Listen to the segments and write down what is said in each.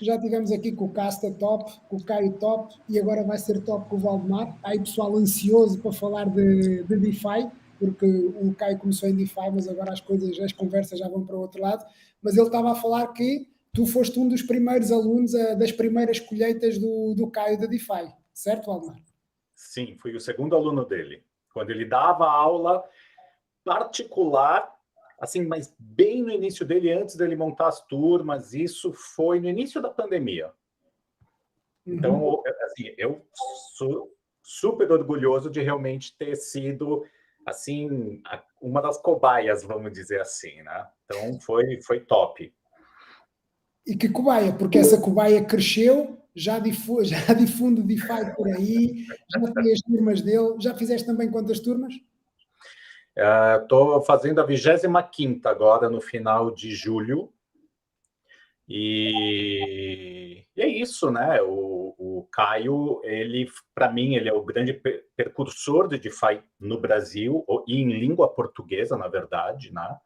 Já tivemos aqui com o Casta top, com o Caio top e agora vai ser top com o Valdemar. Há aí pessoal ansioso para falar de DeFi, porque o Caio começou em DeFi, mas agora as coisas, as conversas já vão para o outro lado. Mas ele estava a falar que tu foste um dos primeiros alunos, das primeiras colheitas do Caio da DeFi, certo, Valdemar? Sim, fui o segundo aluno dele. Quando ele dava aula particular, assim, mas bem no início dele, antes dele montar as turmas, isso foi no início da pandemia. Então, assim, eu sou super orgulhoso de realmente ter sido, assim, uma das cobaias, vamos dizer assim, né? Então, foi top. E que cobaia, porque essa cobaia cresceu, já difunde DeFi por aí, já tem as turmas dele. Já fizeste também quantas turmas? Estou fazendo a 25ª agora, no final de julho. E é isso, né? O Caio, ele, para mim, ele é o grande precursor de DeFi no Brasil, e em língua portuguesa, na verdade, né?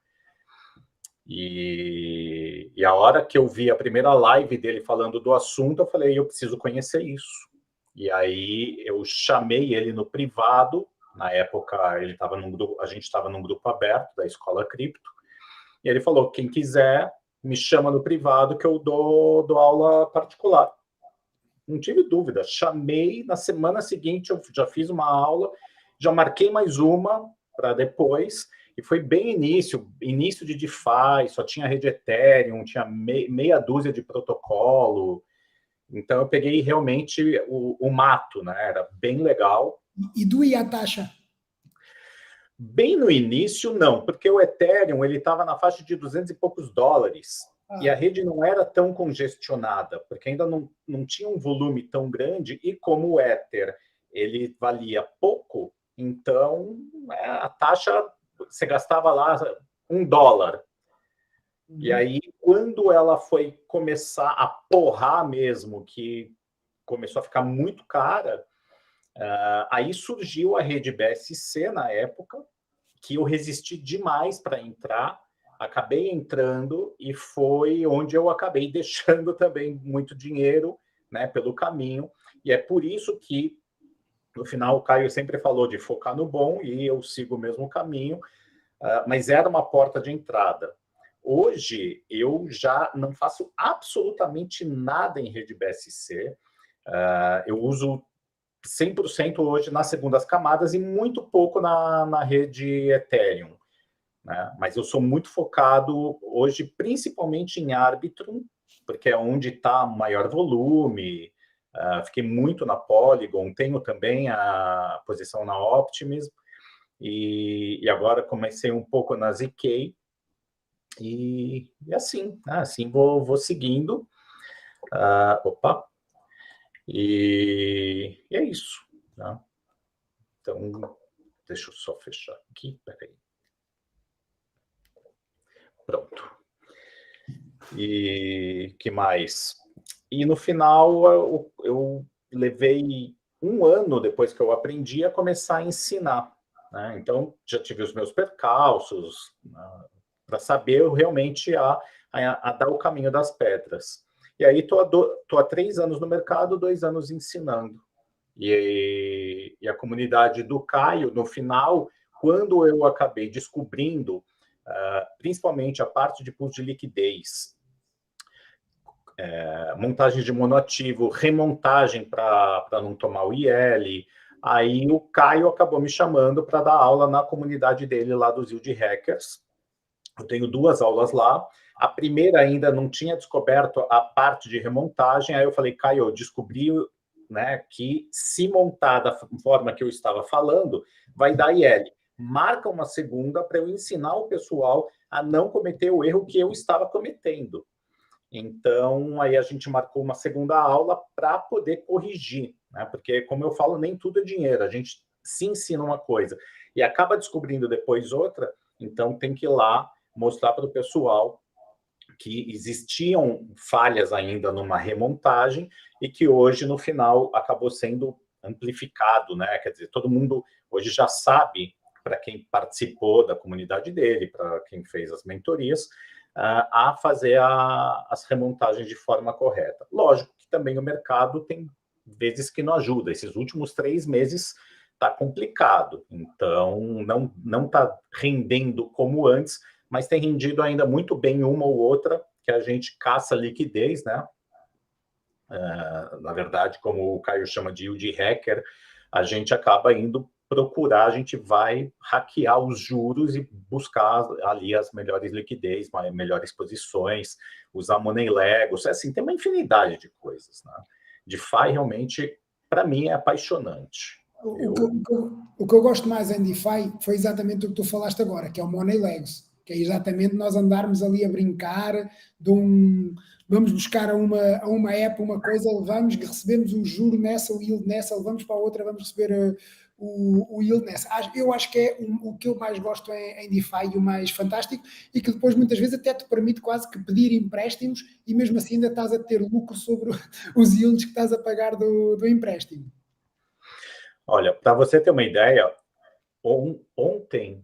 E a hora que eu vi a primeira live dele falando do assunto, eu falei, eu preciso conhecer isso. E aí eu chamei ele no privado. Na época, ele estava num grupo, a gente estava num grupo aberto da Escola Cripto. E ele falou, quem quiser, me chama no privado que eu dou aula particular. Não tive dúvida. Chamei, na semana seguinte eu já fiz uma aula, já marquei mais uma para depois, e foi bem início de DeFi, só tinha rede Ethereum, tinha meia dúzia de protocolo. Então eu peguei realmente o mato, né? Era bem legal. E doía a taxa? Bem no início, não, porque o Ethereum ele estava na faixa de 200 e poucos dólares. E a rede não era tão congestionada, porque ainda não tinha um volume tão grande, e como o Ether ele valia pouco, então a taxa, você gastava lá $1. E aí, quando ela foi começar a porrar mesmo, que começou a ficar muito cara, aí surgiu a rede BSC na época, que eu resisti demais para entrar, acabei entrando e foi onde eu acabei deixando também muito dinheiro, né, pelo caminho. E é por isso que, no final, o Caio sempre falou de focar no bom e eu sigo o mesmo caminho, mas era uma porta de entrada. Hoje, eu já não faço absolutamente nada em rede BSC, eu uso 100% hoje nas segundas camadas e muito pouco na rede Ethereum, né? Mas eu sou muito focado hoje, principalmente em Arbitrum, porque é onde está o maior volume. Fiquei muito na Polygon, tenho também a posição na Optimism, e agora comecei um pouco na ZK, e assim, né? Assim vou seguindo. Opa! E é isso, né? Então, deixa eu só fechar aqui, peraí. Pronto. E que mais? E no final, eu levei 1 ano depois que eu aprendi a começar a ensinar, né? Então, já tive os meus percalços, né, para saber realmente a dar o caminho das pedras. E aí, tô há 3 anos no mercado, 2 anos ensinando. E a comunidade do Caio, no final, quando eu acabei descobrindo, principalmente a parte de pools de liquidez, montagem de monoativo, remontagem para não tomar o IL, aí o Caio acabou me chamando para dar aula na comunidade dele lá dos Yield Hackers. Eu tenho 2 aulas lá. A primeira ainda não tinha descoberto a parte de remontagem, aí eu falei, Caio, eu descobri, né, que se montar da forma que eu estava falando, vai dar IL. Marca uma segunda para eu ensinar o pessoal a não cometer o erro que eu estava cometendo. Então, aí a gente marcou uma segunda aula para poder corrigir, né? Porque, como eu falo, nem tudo é dinheiro. A gente se ensina uma coisa e acaba descobrindo depois outra, então tem que ir lá mostrar para o pessoal que existiam falhas ainda numa remontagem e que hoje, no final, acabou sendo amplificado, né? Quer dizer, todo mundo hoje já sabe, para quem participou da comunidade dele, para quem fez as mentorias, a fazer as remontagens de forma correta. Lógico que também o mercado tem vezes que não ajuda. Esses últimos 3 meses está complicado, então não está rendendo como antes, mas tem rendido ainda muito bem uma ou outra, que a gente caça liquidez, né? Na verdade, como o Caio chama de yield hacker, a gente acaba indo procurar, a gente vai hackear os juros e buscar ali as melhores liquidez, melhores posições, usar money legos, assim, tem uma infinidade de coisas, né? DeFi realmente, para mim, é apaixonante. O que eu gosto mais em DeFi foi exatamente o que tu falaste agora, que é o Money Legos, que é exatamente nós andarmos ali a brincar vamos buscar a uma app uma coisa, levamos, recebemos o juro nessa, o yield nessa, levamos para a outra, vamos receber o yield nessa. Eu acho que é o que eu mais gosto em DeFi e o mais fantástico, e que depois muitas vezes até te permite quase que pedir empréstimos e mesmo assim ainda estás a ter lucro sobre os yields que estás a pagar do empréstimo. Olha, para você ter uma ideia, ontem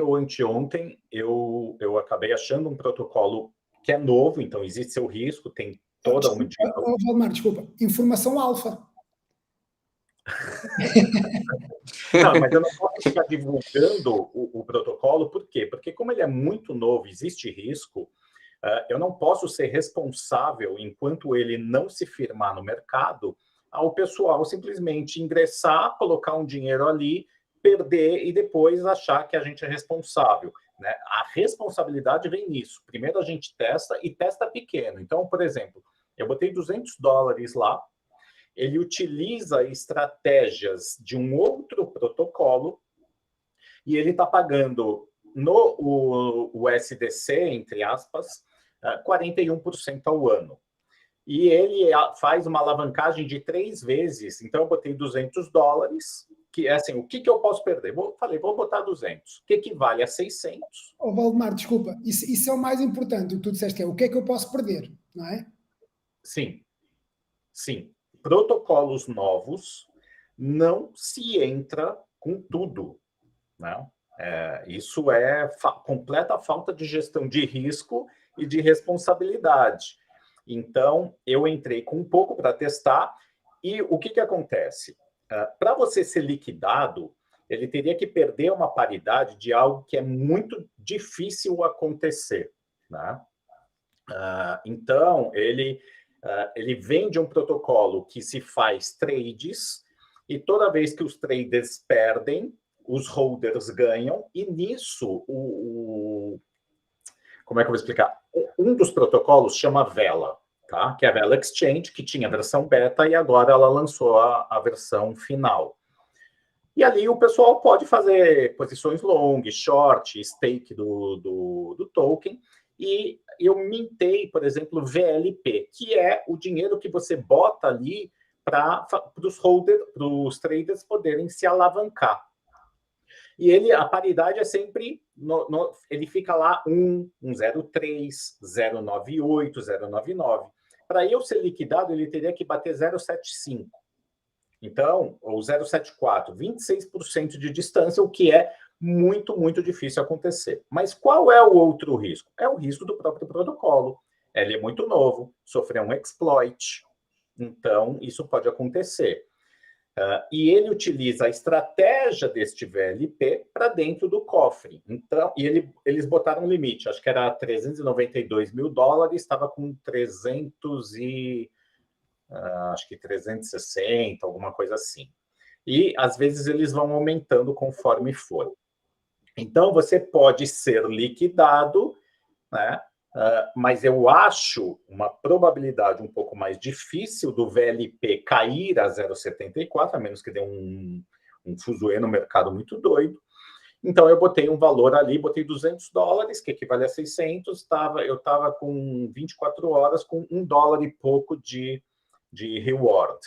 ou anteontem, eu acabei achando um protocolo que é novo, então existe seu risco, tem toda uma... Valdemar, desculpa, informação alfa. Não, mas eu não posso ficar divulgando o protocolo, por quê? Porque como ele é muito novo, existe risco, eu não posso ser responsável, enquanto ele não se firmar no mercado, ao pessoal simplesmente ingressar, colocar um dinheiro ali, perder e depois achar que a gente é responsável, né? A responsabilidade vem nisso. Primeiro a gente testa e testa pequeno. Então, por exemplo, eu botei $200 lá, ele utiliza estratégias de um outro protocolo e ele está pagando no USDC, entre aspas, 41% ao ano. E ele faz uma alavancagem de 3 vezes. Então, eu botei $200, que é assim, o que eu posso perder? Falei, vou botar 200, que equivale a 600. Valdemar, desculpa, isso é o mais importante, o que tu disseste, o que é que eu posso perder, não é? Sim. Protocolos novos não se entra com tudo, né? Isso é completa falta de gestão de risco e de responsabilidade. Então, eu entrei com um pouco para testar, e o que acontece? Para você ser liquidado, ele teria que perder uma paridade de algo que é muito difícil acontecer, né? Então, ele vende um protocolo que se faz trades, e toda vez que os traders perdem, os holders ganham, e nisso, como é que eu vou explicar? Um dos protocolos chama Vela, tá? Que é a Vela Exchange, que tinha a versão beta e agora ela lançou a versão final. E ali o pessoal pode fazer posições long, short, stake do token, e eu mintei, por exemplo, VLP, que é o dinheiro que você bota ali para os holders, para os traders poderem se alavancar. E a paridade é sempre, ele fica lá 1,03, 0,98, 0,99. Para eu ser liquidado, ele teria que bater 0,75. Então, ou 0,74, 26% de distância, o que é muito, muito difícil acontecer. Mas qual é o outro risco? É o risco do próprio protocolo. Ele é muito novo, sofreu um exploit, então isso pode acontecer. E ele utiliza a estratégia deste VLP para dentro do cofre. Então, eles botaram um limite, acho que era $392 mil, estava com 360, alguma coisa assim. E, às vezes, eles vão aumentando conforme for. Então, você pode ser liquidado, né? Mas eu acho uma probabilidade um pouco mais difícil do VLP cair a 0,74, a menos que dê um fuzuê no mercado muito doido. Então, eu botei um valor ali, botei $200, que equivale a 600, eu estava com 24 horas com $1 e pouco de reward.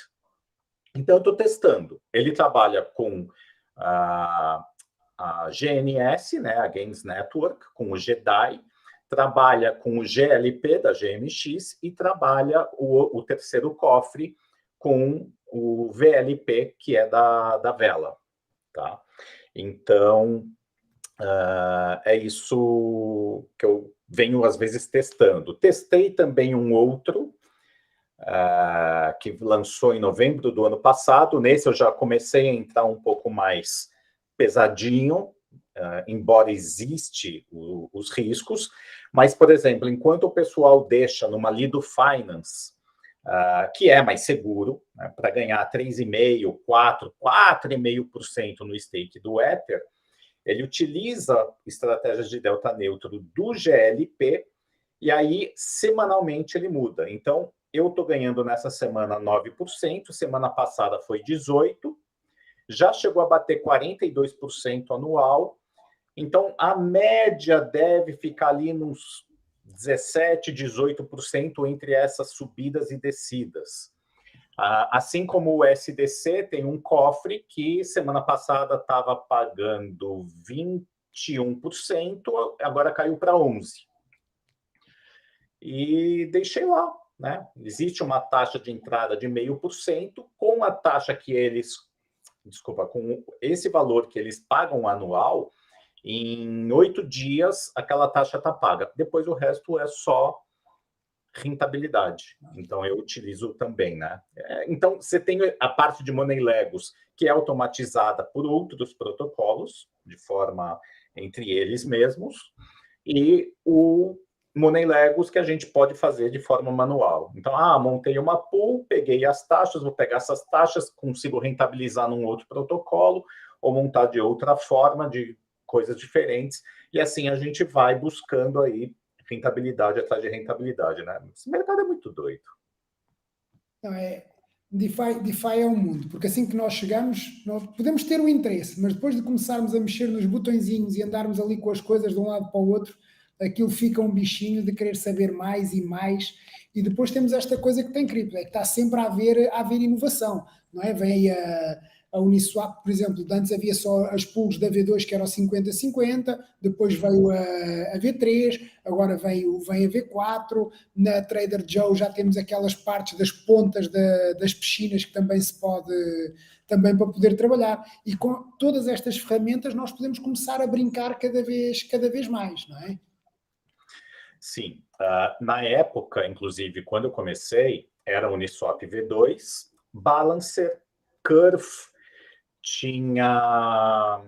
Então, eu estou testando. Ele trabalha com a GNS, né, a Games Network, com o GDAI, trabalha com o GLP da GMX e trabalha o terceiro cofre com o VLP, que é da Vela. Tá? Então, É isso que eu venho, às vezes, testando. Testei também um outro, que lançou em novembro do ano passado. Nesse eu já comecei a entrar um pouco mais pesadinho, embora existe os riscos. Mas, por exemplo, enquanto o pessoal deixa numa Lido Finance, que é mais seguro, né, para ganhar 3,5%, 4%, 4,5% no stake do Ether, ele utiliza estratégias de delta neutro do GLP, e aí, semanalmente, ele muda. Então, eu estou ganhando nessa semana 9%, semana passada foi 18%, já chegou a bater 42% anual, então a média deve ficar ali nos 17%, 18% entre essas subidas e descidas. Assim como o SDC tem um cofre que semana passada estava pagando 21%, agora caiu para 11%. E deixei lá, né? Existe uma taxa de entrada de 0,5%, com a taxa que eles, com esse valor que eles pagam anual, em 8 dias aquela taxa está paga. Depois o resto é só rentabilidade. Então eu utilizo também, né? Então você tem a parte de Money Legos, que é automatizada por outros protocolos, de forma entre eles mesmos, e o Money Legos que a gente pode fazer de forma manual. Então, montei uma pool, peguei as taxas, vou pegar essas taxas, consigo rentabilizar num outro protocolo, ou montar de outra forma, de coisas diferentes, e assim a gente vai buscando aí rentabilidade atrás de rentabilidade, né? Esse mercado é muito doido. Não, DeFi é um mundo, porque assim que nós chegamos, nós podemos ter o interesse, mas depois de começarmos a mexer nos botõezinhos e andarmos ali com as coisas de um lado para o outro, aquilo fica um bichinho de querer saber mais e mais, e depois temos esta coisa que tem cripto, é que está sempre a haver inovação, não é? Vem a Uniswap, por exemplo, antes havia só as pools da V2 que eram 50-50, depois veio a V3, agora vem a V4, na Trader Joe já temos aquelas partes das pontas das piscinas que também se pode, também para poder trabalhar, e com todas estas ferramentas nós podemos começar a brincar cada vez mais, não é? Sim, na época, inclusive, quando eu comecei, era Uniswap V2, Balancer, Curve, tinha,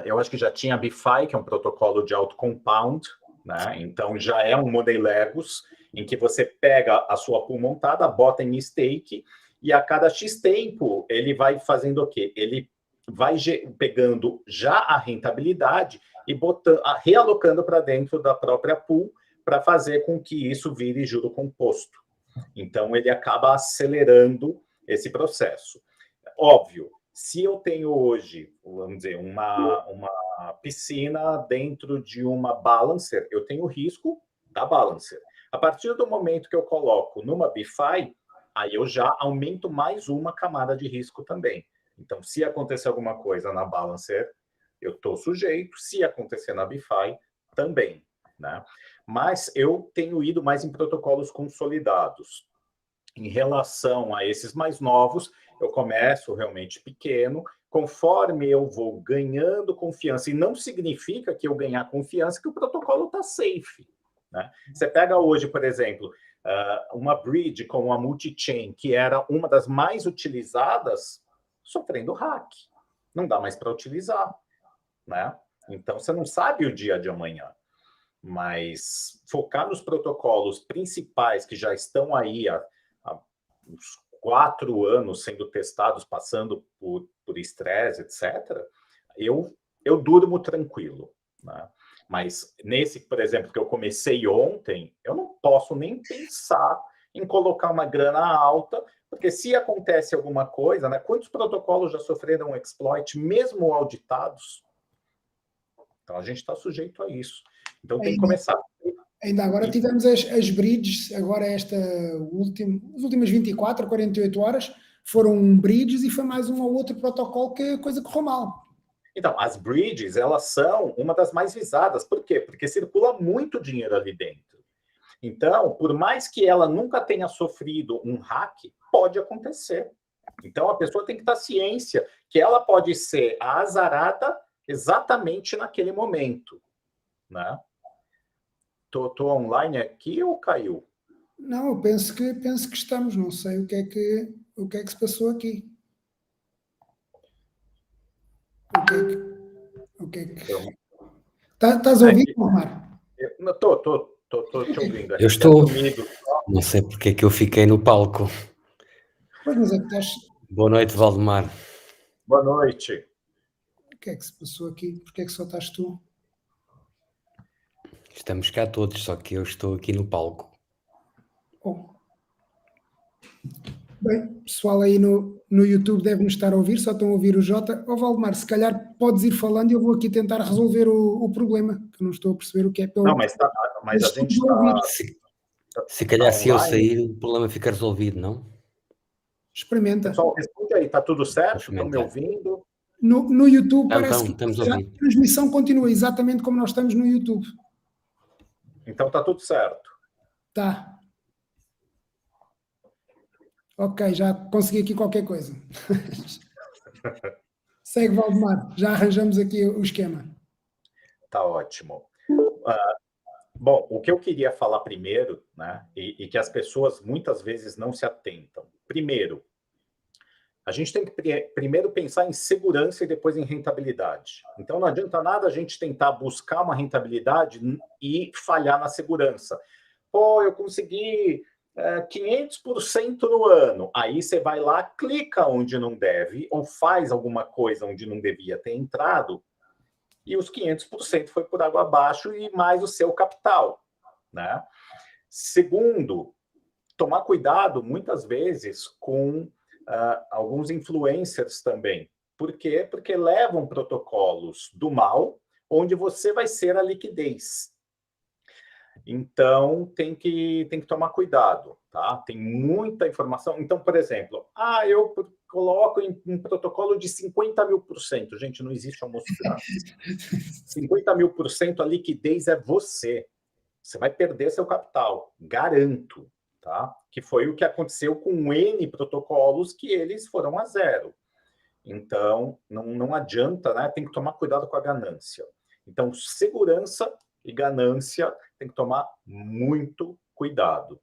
eu acho que já tinha BiFi, que é um protocolo de auto-compound, né? Então já é um Money Legos, em que você pega a sua pool montada, bota em stake, e a cada X tempo ele vai fazendo o quê? Ele vai pegando já a rentabilidade e realocando para dentro da própria pool para fazer com que isso vire juro composto. Então ele acaba acelerando esse processo. Óbvio, se eu tenho hoje, vamos dizer, uma piscina dentro de uma Balancer, eu tenho o risco da Balancer. A partir do momento que eu coloco numa BiFi, aí eu já aumento mais uma camada de risco também. Então, se acontecer alguma coisa na Balancer, eu estou sujeito. Se acontecer na BiFi, também, né? Mas eu tenho ido mais em protocolos consolidados. Em relação a esses mais novos, eu começo realmente pequeno, conforme eu vou ganhando confiança, e não significa que eu ganhar confiança que o protocolo está safe, né? Você pega hoje, por exemplo, uma bridge como a Multichain, que era uma das mais utilizadas, sofrendo hack. Não dá mais para utilizar, né? Então, você não sabe o dia de amanhã. Mas focar nos protocolos principais que já estão aí há uns 4 anos sendo testados, passando por estresse, etc., eu durmo tranquilo, né? Mas nesse, por exemplo, que eu comecei ontem, eu não posso nem pensar em colocar uma grana alta, porque se acontece alguma coisa, né? Quantos protocolos já sofreram exploit, mesmo auditados? Então a gente está sujeito a isso. Então tem que começar. Ainda agora tivemos as bridges, agora as últimas 24, 48 horas foram bridges e foi mais um ou outro protocolo que a coisa correu mal. Então, as bridges, elas são uma das mais visadas. Por quê? Porque circula muito dinheiro ali dentro. Então, por mais que ela nunca tenha sofrido um hack, pode acontecer. Então, a pessoa tem que ter ciência que ela pode ser a azarada exatamente naquele momento, né? Tô online aqui ou caiu? Não, eu penso que estamos, não sei o que é que se passou aqui. O que é que... Então, Estás a ouvir, Omar? Tô te ouvindo. Eu Aqui tinha estou. sumido. Não sei porque é que eu fiquei no palco. Pois, mas é que estás... Boa noite, Valdemar. Boa noite. O que é que se passou aqui? Porque é que só estás tu? Estamos cá todos, só que eu estou aqui no palco. Oh. Bem, pessoal aí no YouTube deve-nos estar a ouvir, só estão a ouvir o Jota. Ó Valdemar, se calhar podes ir falando e eu vou aqui tentar resolver o problema, que eu não estou a perceber o que é. Não, mas a gente está... Se calhar se eu online. sair, o problema fica resolvido, não? Experimenta. Pessoal, responde aí, está tudo certo? Estão me ouvindo? No YouTube Então, parece que estamos a a ouvir. transmissão continua exatamente como nós estamos no YouTube. Então está tudo certo. Tá. Ok, já consegui aqui qualquer coisa. Segue, Valdemar. Já arranjamos aqui o esquema. Tá ótimo. Bom, o que eu queria falar primeiro, né, e que as pessoas muitas vezes não se atentam. Primeiro, a gente tem que primeiro pensar em segurança e depois em rentabilidade. Então, não adianta nada a gente tentar buscar uma rentabilidade e falhar na segurança. Pô, eu consegui 500% no ano. Aí você vai lá, clica onde não deve, ou faz alguma coisa onde não devia ter entrado, e os 500% foi por água abaixo e mais o seu capital, né? Segundo, tomar cuidado muitas vezes com alguns influencers também. Por quê? Porque levam protocolos do mal, onde você vai ser a liquidez. Então, tem que tomar cuidado, tá? Tem muita informação. Então, por exemplo, eu coloco em protocolo de 50 mil por cento. Gente, não existe almoço grátis. 50 mil por cento, a liquidez é você. Você vai perder seu capital, garanto, tá? Que foi o que aconteceu com N protocolos que eles foram a zero. Então, não adianta, né? Tem que tomar cuidado com a ganância. Então, segurança e ganância tem que tomar muito cuidado.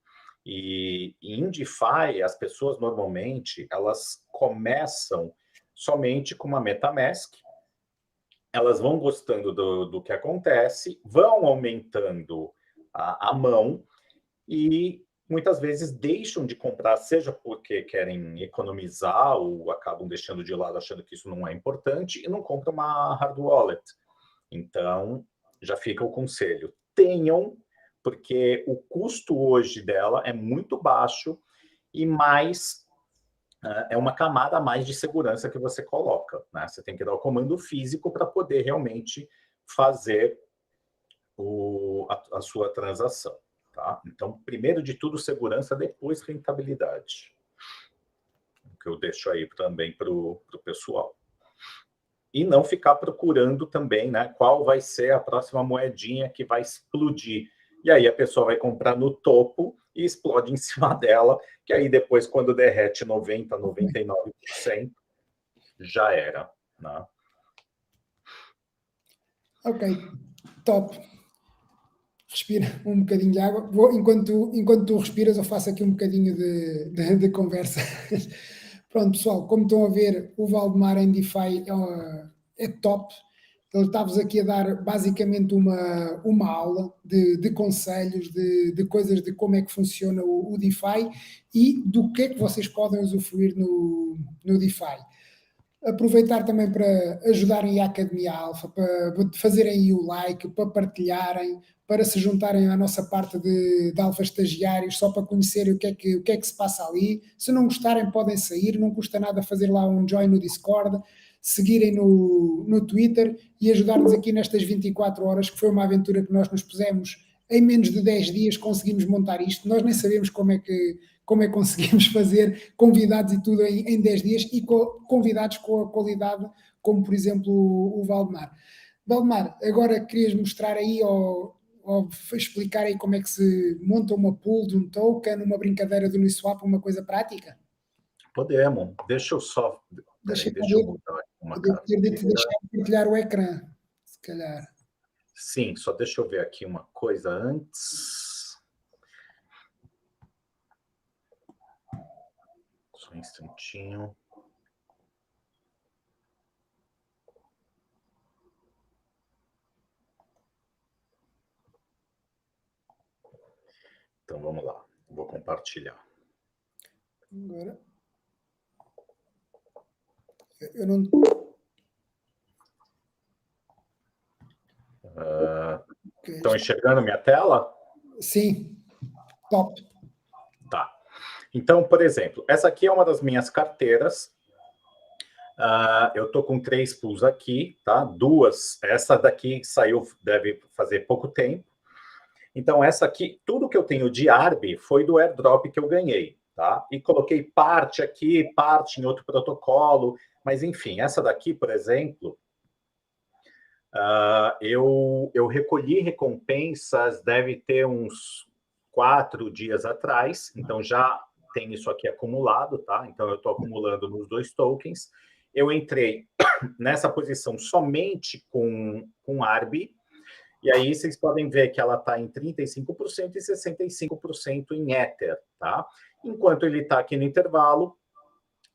E em DeFi, as pessoas normalmente, elas começam somente com uma MetaMask, elas vão gostando do que acontece, vão aumentando a mão e muitas vezes deixam de comprar, seja porque querem economizar ou acabam deixando de lado achando que isso não é importante e não compram uma hard wallet. Então, já fica o conselho. Tenham, porque o custo hoje dela é muito baixo e mais é uma camada a mais de segurança que você coloca, né? Você tem que dar o comando físico para poder realmente fazer a sua transação. Tá? Então, primeiro de tudo, segurança, depois rentabilidade. Que eu deixo aí também para o pessoal. E não ficar procurando também, né, qual vai ser a próxima moedinha que vai explodir. E aí a pessoa vai comprar no topo e explode em cima dela, que aí depois, quando derrete 90%, 99%, já era. Né? Ok, top. Respira um bocadinho de água. Enquanto tu respiras, eu faço aqui um bocadinho de conversa. Pronto, pessoal, como estão a ver, o Valdemar em DeFi é top. Ele está-vos aqui a dar basicamente uma aula de conselhos, de coisas de como é que funciona o DeFi e do que é que vocês podem usufruir no DeFi. Aproveitar também para ajudarem a Academia Alpha, para fazerem o like, para partilharem, para se juntarem à nossa parte de Alpha Estagiários, só para conhecerem o que é que se passa ali. Se não gostarem, podem sair, não custa nada fazer lá um join no Discord, seguirem no Twitter e ajudar-nos aqui nestas 24 horas, que foi uma aventura que nós nos pusemos em menos de 10 dias, conseguimos montar isto. Nós nem sabemos como é que conseguimos fazer convidados e tudo em 10 dias e convidados com a qualidade como, por exemplo, o Valdemar. Valdemar, agora querias mostrar aí ou explicar aí como é que se monta uma pool de um token, uma brincadeira do Uniswap, uma coisa prática? Podemos. Deixa eu só... Deixa eu mudar Eu devo ter dito deixar de partilhar o ecrã, se calhar. Sim, só deixa eu ver aqui uma coisa antes. Só um instantinho. Então, vamos lá. Vou compartilhar. Agora. Eu não... Estão enxergando minha tela? Sim. Top. Tá. Então, por exemplo, essa aqui é uma das minhas carteiras. Eu estou com 3 pools aqui, tá? 2. Essa daqui saiu, deve fazer pouco tempo. Então, essa aqui, tudo que eu tenho de ARB foi do airdrop que eu ganhei, tá? E coloquei parte aqui, parte em outro protocolo. Mas, enfim, essa daqui, por exemplo, eu recolhi recompensas, deve ter uns 4 dias atrás. Então, já tem isso aqui acumulado, tá? Então, eu estou acumulando nos 2 tokens. Eu entrei nessa posição somente com ARB. E aí vocês podem ver que ela está em 35% e 65% em Ether, tá? Enquanto ele está aqui no intervalo,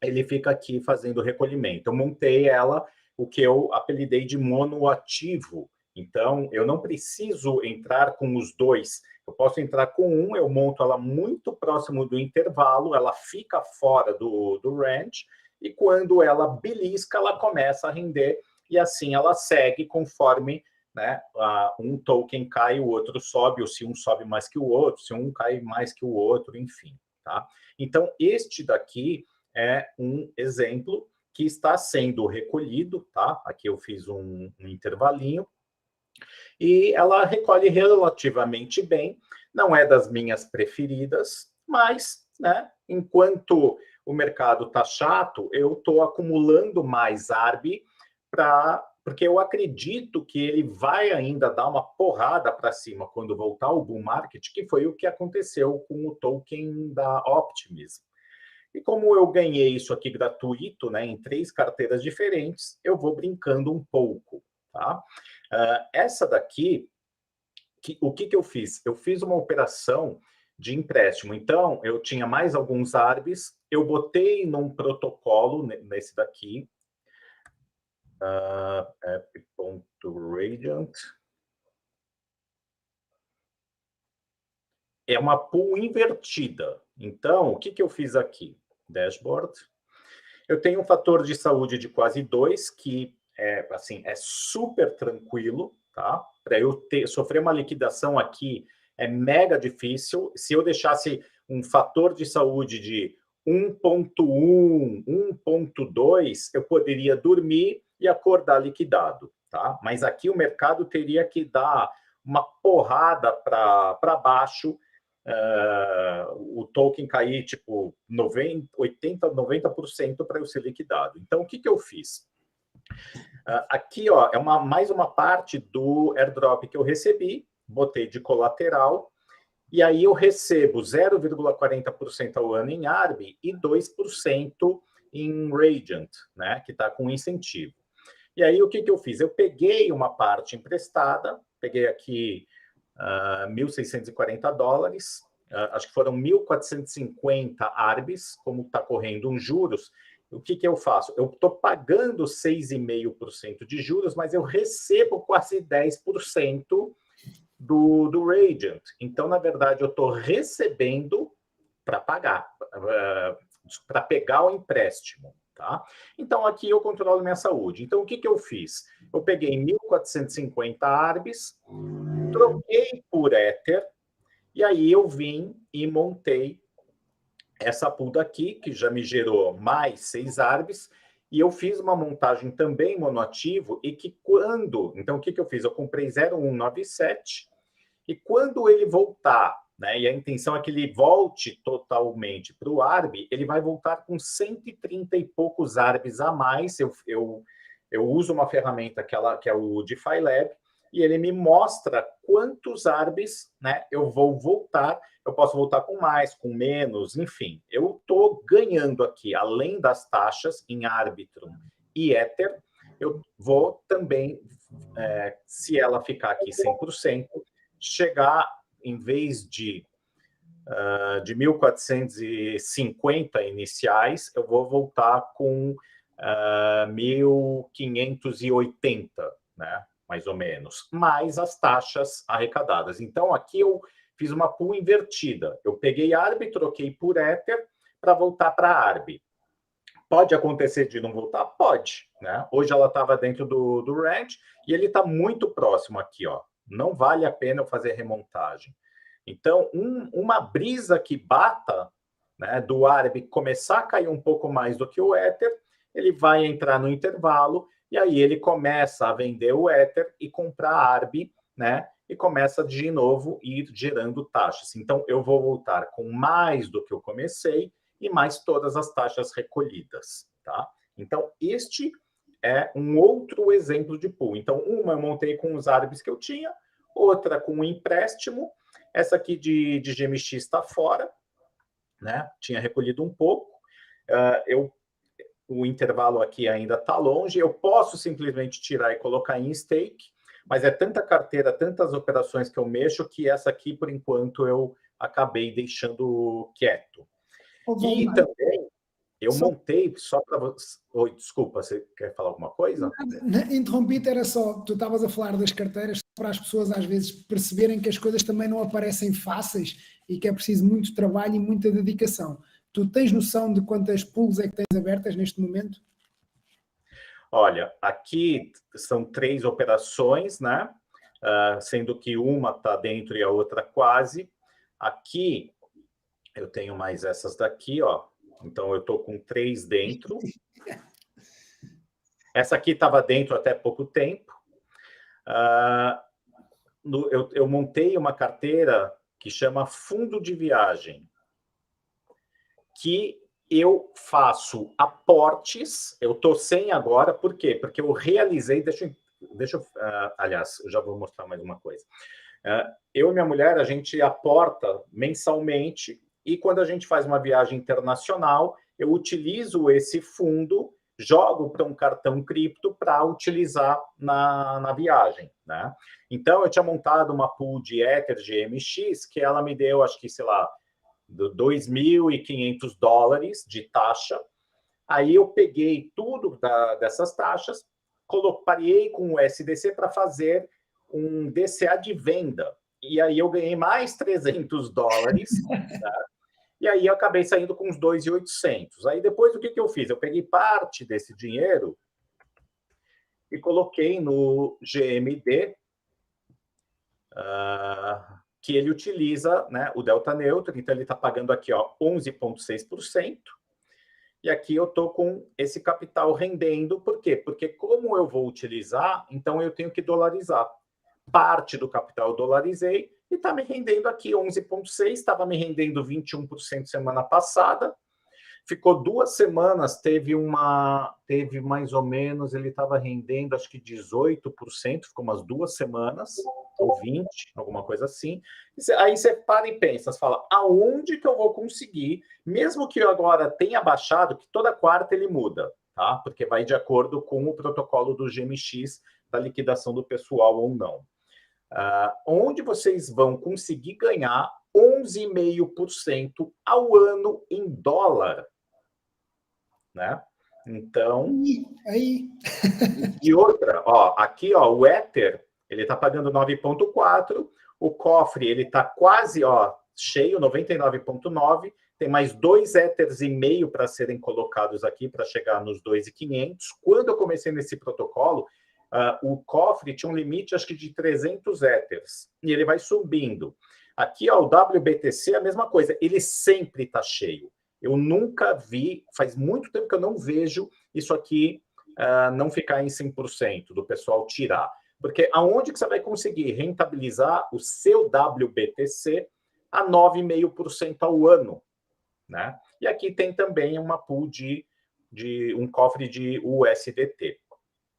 ele fica aqui fazendo recolhimento. Eu montei ela, o que eu apelidei de monoativo. Então, eu não preciso entrar com os 2. Eu posso entrar com um, eu monto ela muito próximo do intervalo, ela fica fora do range, e quando ela belisca, ela começa a render, e assim ela segue conforme... né? Um token cai, o outro sobe, ou se um sobe mais que o outro, se um cai mais que o outro, enfim, tá? Então, este daqui é um exemplo que está sendo recolhido, tá? Aqui eu fiz um intervalinho, e ela recolhe relativamente bem, não é das minhas preferidas, mas, né, enquanto o mercado está chato, eu estou acumulando mais ARB porque eu acredito que ele vai ainda dar uma porrada para cima quando voltar o bull market, que foi o que aconteceu com o token da Optimism. E como eu ganhei isso aqui gratuito, né, em 3 carteiras diferentes, eu vou brincando um pouco, tá? Essa daqui, o que eu fiz? Eu fiz uma operação de empréstimo. Então, eu tinha mais alguns ARBs, eu botei num protocolo, nesse daqui, app.radiant. É uma pool invertida. Então, o que eu fiz aqui? Dashboard. Eu tenho um fator de saúde de quase 2, que é, assim, é super tranquilo, tá? Para eu sofrer uma liquidação aqui é mega difícil. Se eu deixasse um fator de saúde de 1.1, 1.2, eu poderia dormir e acordar liquidado, tá? Mas aqui o mercado teria que dar uma porrada para baixo, o token cair tipo 90, 80, 90% para eu ser liquidado. Então, o que eu fiz? Aqui, ó, é mais uma parte do airdrop que eu recebi, botei de colateral, e aí eu recebo 0,40% ao ano em ARB e 2% em Radiant, né, que está com incentivo. E aí, o que eu fiz? Eu peguei uma parte emprestada, peguei aqui $1.640, acho que foram 1.450 ARBs, como está correndo uns juros. O que eu faço? Eu estou pagando 6,5% de juros, mas eu recebo quase 10% do Radiant. Então, na verdade, eu estou recebendo para pagar, para pegar o empréstimo. Tá? Então, aqui eu controlo minha saúde. Então, o que eu fiz? Eu peguei 1.450 ARBs, troquei por Ether, e aí eu vim e montei essa pool daqui, que já me gerou mais 6 ARBs, e eu fiz uma montagem também monoativo, e que quando... Então, o que eu fiz? Eu comprei 0,197, e quando ele voltar, né, e a intenção é que ele volte totalmente para o ARB, ele vai voltar com 130 e poucos ARBs a mais. Eu uso uma ferramenta que é o DeFi Lab, e ele me mostra quantos ARBs, né, eu vou voltar. Eu posso voltar com mais, com menos, enfim. Eu estou ganhando aqui, além das taxas em Arbitrum e Ether, eu vou também, se ela ficar aqui 100%, chegar, em vez de 1.450 iniciais, eu vou voltar com 1.580, né? Mais ou menos, mais as taxas arrecadadas. Então, aqui eu fiz uma pool invertida. Eu peguei ARB, troquei por Ether para voltar para ARB. Pode acontecer de não voltar? Pode, né? Hoje ela estava dentro do range e ele está muito próximo aqui, ó. Não vale a pena eu fazer remontagem. Então, uma brisa que bata, né, do ARB começar a cair um pouco mais do que o Ether, ele vai entrar no intervalo e aí ele começa a vender o Ether e comprar ARB, né? E começa de novo ir gerando taxas. Então, eu vou voltar com mais do que eu comecei e mais todas as taxas recolhidas, tá? Então, este é um outro exemplo de pool. Então, uma eu montei com os ARBs que eu tinha, outra com um empréstimo, essa aqui de GMX está fora, né? Tinha recolhido um pouco. O intervalo aqui ainda está longe. Eu posso simplesmente tirar e colocar em stake, mas é tanta carteira, tantas operações que eu mexo, que essa aqui, por enquanto, eu acabei deixando quieto. E também eu montei só para você. Oi, desculpa, você quer falar alguma coisa? Interrompi-te, era só, tu estavas a falar das carteiras para as pessoas às vezes perceberem que as coisas também não aparecem fáceis e que é preciso muito trabalho e muita dedicação. Tu tens noção de quantas pools é que tens abertas neste momento? Olha, aqui são 3 operações, né? Sendo que uma está dentro e a outra quase. Aqui eu tenho mais essas daqui, ó. Então eu estou com 3 dentro. Essa aqui estava dentro até pouco tempo. Eu montei uma carteira que chama Fundo de Viagem, que eu faço aportes. Eu estou sem agora, por quê? Porque eu realizei. Aliás, eu já vou mostrar mais uma coisa. Eu e minha mulher, a gente aporta mensalmente, e quando a gente faz uma viagem internacional, eu utilizo esse fundo, jogo para um cartão cripto para utilizar na viagem, né? Então, eu tinha montado uma pool de Ether GMX, que ela me deu, acho que, sei lá, $2.500 de taxa. Aí eu peguei tudo dessas taxas, parei com o SDC para fazer um DCA de venda. E aí eu ganhei mais $300, tá? E aí eu acabei saindo com uns 2.800. Aí depois o que eu fiz? Eu peguei parte desse dinheiro e coloquei no GMD, que ele utiliza, né, o delta neutro. Então ele está pagando aqui, ó, 11,6%. E aqui eu estou com esse capital rendendo. Por quê? Porque como eu vou utilizar, então eu tenho que dolarizar. Parte do capital eu dolarizei e está me rendendo aqui 11,6%, estava me rendendo 21% semana passada. Ficou 2 semanas, teve mais ou menos, ele estava rendendo acho que 18%, ficou umas 2 semanas, ou 20%, alguma coisa assim. Aí você para e pensa, você fala, aonde que eu vou conseguir, mesmo que eu agora tenha baixado, que toda quarta ele muda, tá? Porque vai de acordo com o protocolo do GMX, da liquidação do pessoal ou não. Onde vocês vão conseguir ganhar 11,5% ao ano em dólar, né? Então, aí. E outra, ó, aqui, ó, o Ether, ele está pagando 9,4, o cofre ele está quase, ó, cheio, 99,9, tem mais 2 Ethers e meio para serem colocados aqui para chegar nos 2.500. Quando eu comecei nesse protocolo, o cofre tinha um limite, acho que de 300 Ethers, e ele vai subindo. Aqui, ó, o WBTC é a mesma coisa, ele sempre está cheio. Eu nunca vi, faz muito tempo que eu não vejo isso aqui não ficar em 100%, do pessoal tirar. Porque aonde que você vai conseguir rentabilizar o seu WBTC a 9,5% ao ano, né? E aqui tem também uma pool de um cofre de USDT.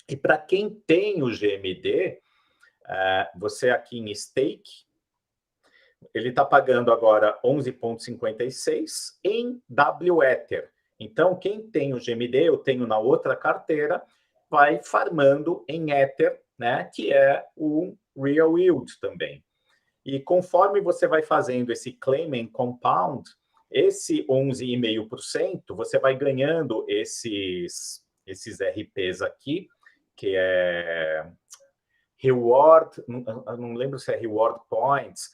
E para quem tem o GMD, você aqui em stake, ele está pagando agora 11,56 em WEther. Então, quem tem o GMD, eu tenho na outra carteira, vai farmando em Ether, né, que é o Real Yield também. E conforme você vai fazendo esse claim and compound, esse 11,5%, você vai ganhando esses RPs aqui, que é reward, não lembro se é reward points,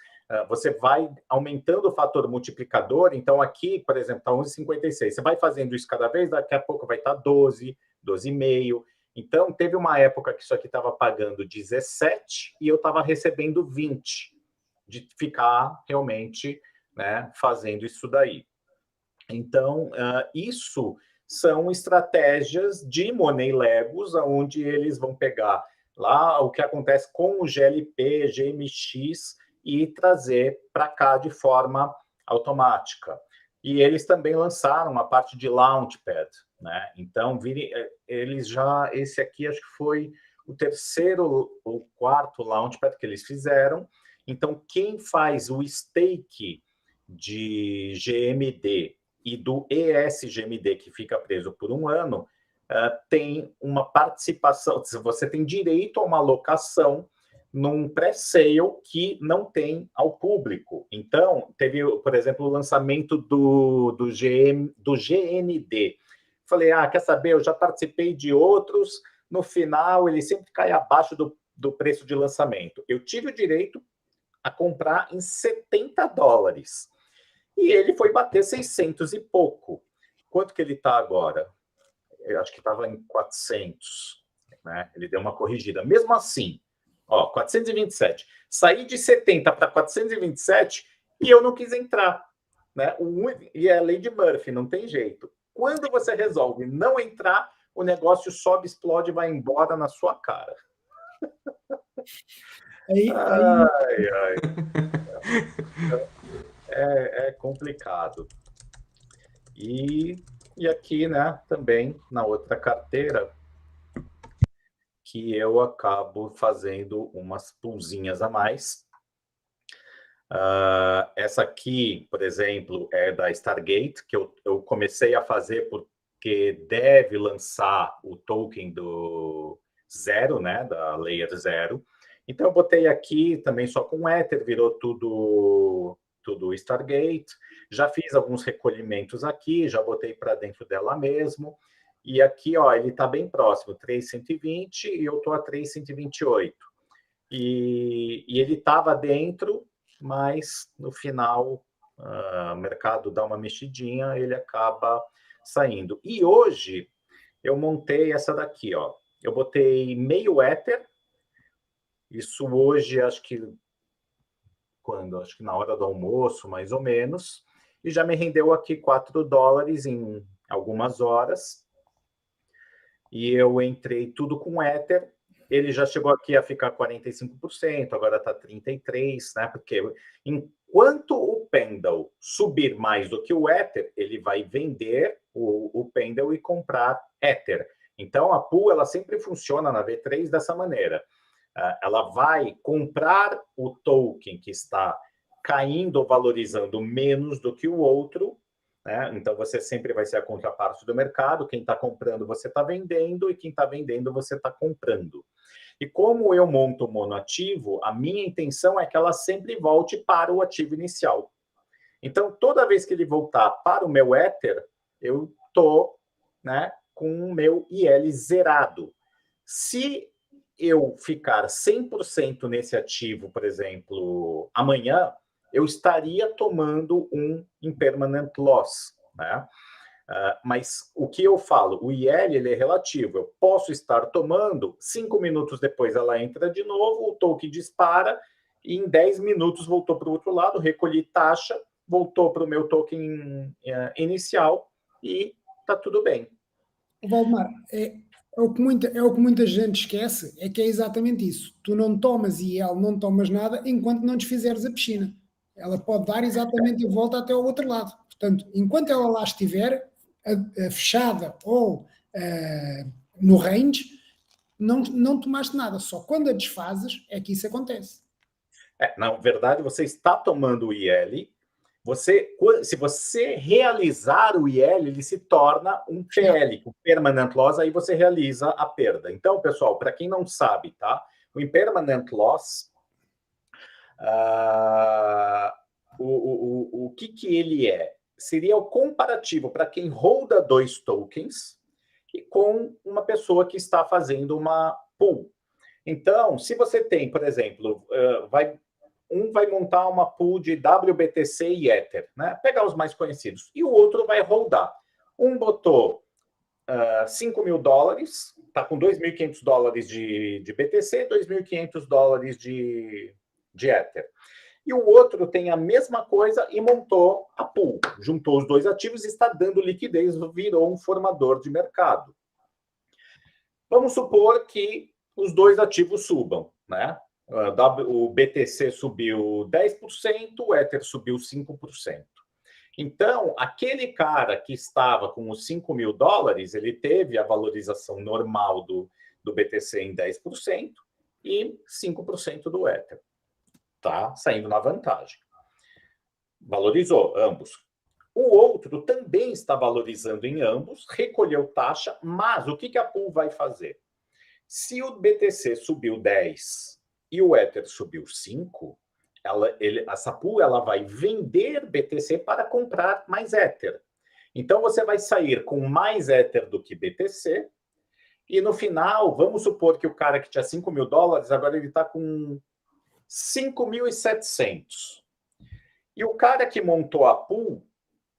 você vai aumentando o fator multiplicador. Então, aqui, por exemplo, está 11,56. Você vai fazendo isso cada vez, daqui a pouco vai estar 12, 12,5. Então, teve uma época que isso aqui estava pagando 17 e eu estava recebendo 20, de ficar realmente, né, fazendo isso daí. Então, isso são estratégias de Money Legos, onde eles vão pegar lá o que acontece com o GLP, GMX e trazer para cá de forma automática. E eles também lançaram a parte de Launchpad, né? Então, eles já... Esse aqui acho que foi o terceiro ou quarto Launchpad que eles fizeram. Então, quem faz o stake de GMD e do ESGMD, que fica preso por um ano, tem uma participação, você tem direito a uma alocação num pré-sale que não tem ao público. Então, teve, por exemplo, o lançamento do GND. Falei, quer saber, eu já participei de outros, no final ele sempre cai abaixo do preço de lançamento. Eu tive o direito a comprar em $70. E ele foi bater 600 e pouco. Quanto que ele está agora? Eu acho que estava em 400, né? Ele deu uma corrigida. Mesmo assim, 427. Saí de 70 para 427 e eu não quis entrar, né? E é a lei de Murphy, não tem jeito. Quando você resolve não entrar, o negócio sobe, explode e vai embora na sua cara. Ai. É complicado. E aqui, né, também na outra carteira, que eu acabo fazendo umas pulzinhas a mais. Essa aqui, por exemplo, é da Stargate, que eu comecei a fazer porque deve lançar o token do Zero, né, da Layer Zero. Então, eu botei aqui também só com Ether, virou tudo Stargate. Já fiz alguns recolhimentos aqui, já botei para dentro dela mesmo. E aqui, ele está bem próximo, 3,120, e eu estou a 3,128. E ele estava dentro, mas no final o mercado dá uma mexidinha, ele acaba saindo. E hoje eu montei essa daqui, eu botei meio Ether. Isso hoje, acho que na hora do almoço, mais ou menos, e já me rendeu aqui $4 em algumas horas. E eu entrei tudo com Ether. Ele já chegou aqui a ficar 45%, agora está 33%, né? Porque enquanto o Pendle subir mais do que o Ether, ele vai vender o Pendle e comprar Ether. Então, a pool ela sempre funciona na V3 dessa maneira. Ela vai comprar o token que está caindo ou valorizando menos do que o outro, né? Então, você sempre vai ser a contraparte do mercado. Quem está comprando, você está vendendo, e quem está vendendo, você está comprando. E como eu monto monoativo, a minha intenção é que ela sempre volte para o ativo inicial. Então, toda vez que ele voltar para o meu Ether, eu estou, né, com o meu IL zerado. Se eu ficar 100% nesse ativo, por exemplo, amanhã, eu estaria tomando um impermanent loss, né? Mas o que eu falo, o IL ele é relativo. Eu posso estar tomando, 5 minutos depois ela entra de novo, o token dispara, e em 10 minutos voltou para o outro lado, recolhi taxa, voltou para o meu token inicial e está tudo bem. Valdemar, o que muita gente esquece é que é exatamente isso. Tu não tomas IL, não tomas nada enquanto não desfizeres a piscina. Ela pode dar exatamente a volta até ao outro lado. Portanto, enquanto ela lá estiver fechada ou no range, não tomaste nada. Só quando a desfazes é que isso acontece. Na verdade, você está tomando o IL se você realizar o IL, ele se torna um PL, um Permanent Loss, aí você realiza a perda. Então, pessoal, para quem não sabe, tá? O Impermanent Loss, o que ele é? Seria o comparativo para quem holda 2 tokens e com uma pessoa que está fazendo uma pool. Então, se você tem, por exemplo, vai montar uma pool de WBTC e Ether, né? Pegar os mais conhecidos. E o outro vai holdar. Um botou $5.000, está com $2.500 de BTC, $2.500 de Ether. E o outro tem a mesma coisa e montou a pool. Juntou os dois ativos e está dando liquidez, virou um formador de mercado. Vamos supor que os dois ativos subam, né? O BTC subiu 10%, o Ether subiu 5%. Então, aquele cara que estava com os $5.000, ele teve a valorização normal do BTC em 10% e 5% do Ether. Tá saindo na vantagem. Valorizou ambos. O outro também está valorizando em ambos, recolheu taxa, mas o que a pool vai fazer? Se o BTC subiu 10 e o Ether subiu 5, essa pool ela vai vender BTC para comprar mais Ether. Então, você vai sair com mais Ether do que BTC, e no final, vamos supor que o cara que tinha $5.000, agora ele está com 5.700. E o cara que montou a pool,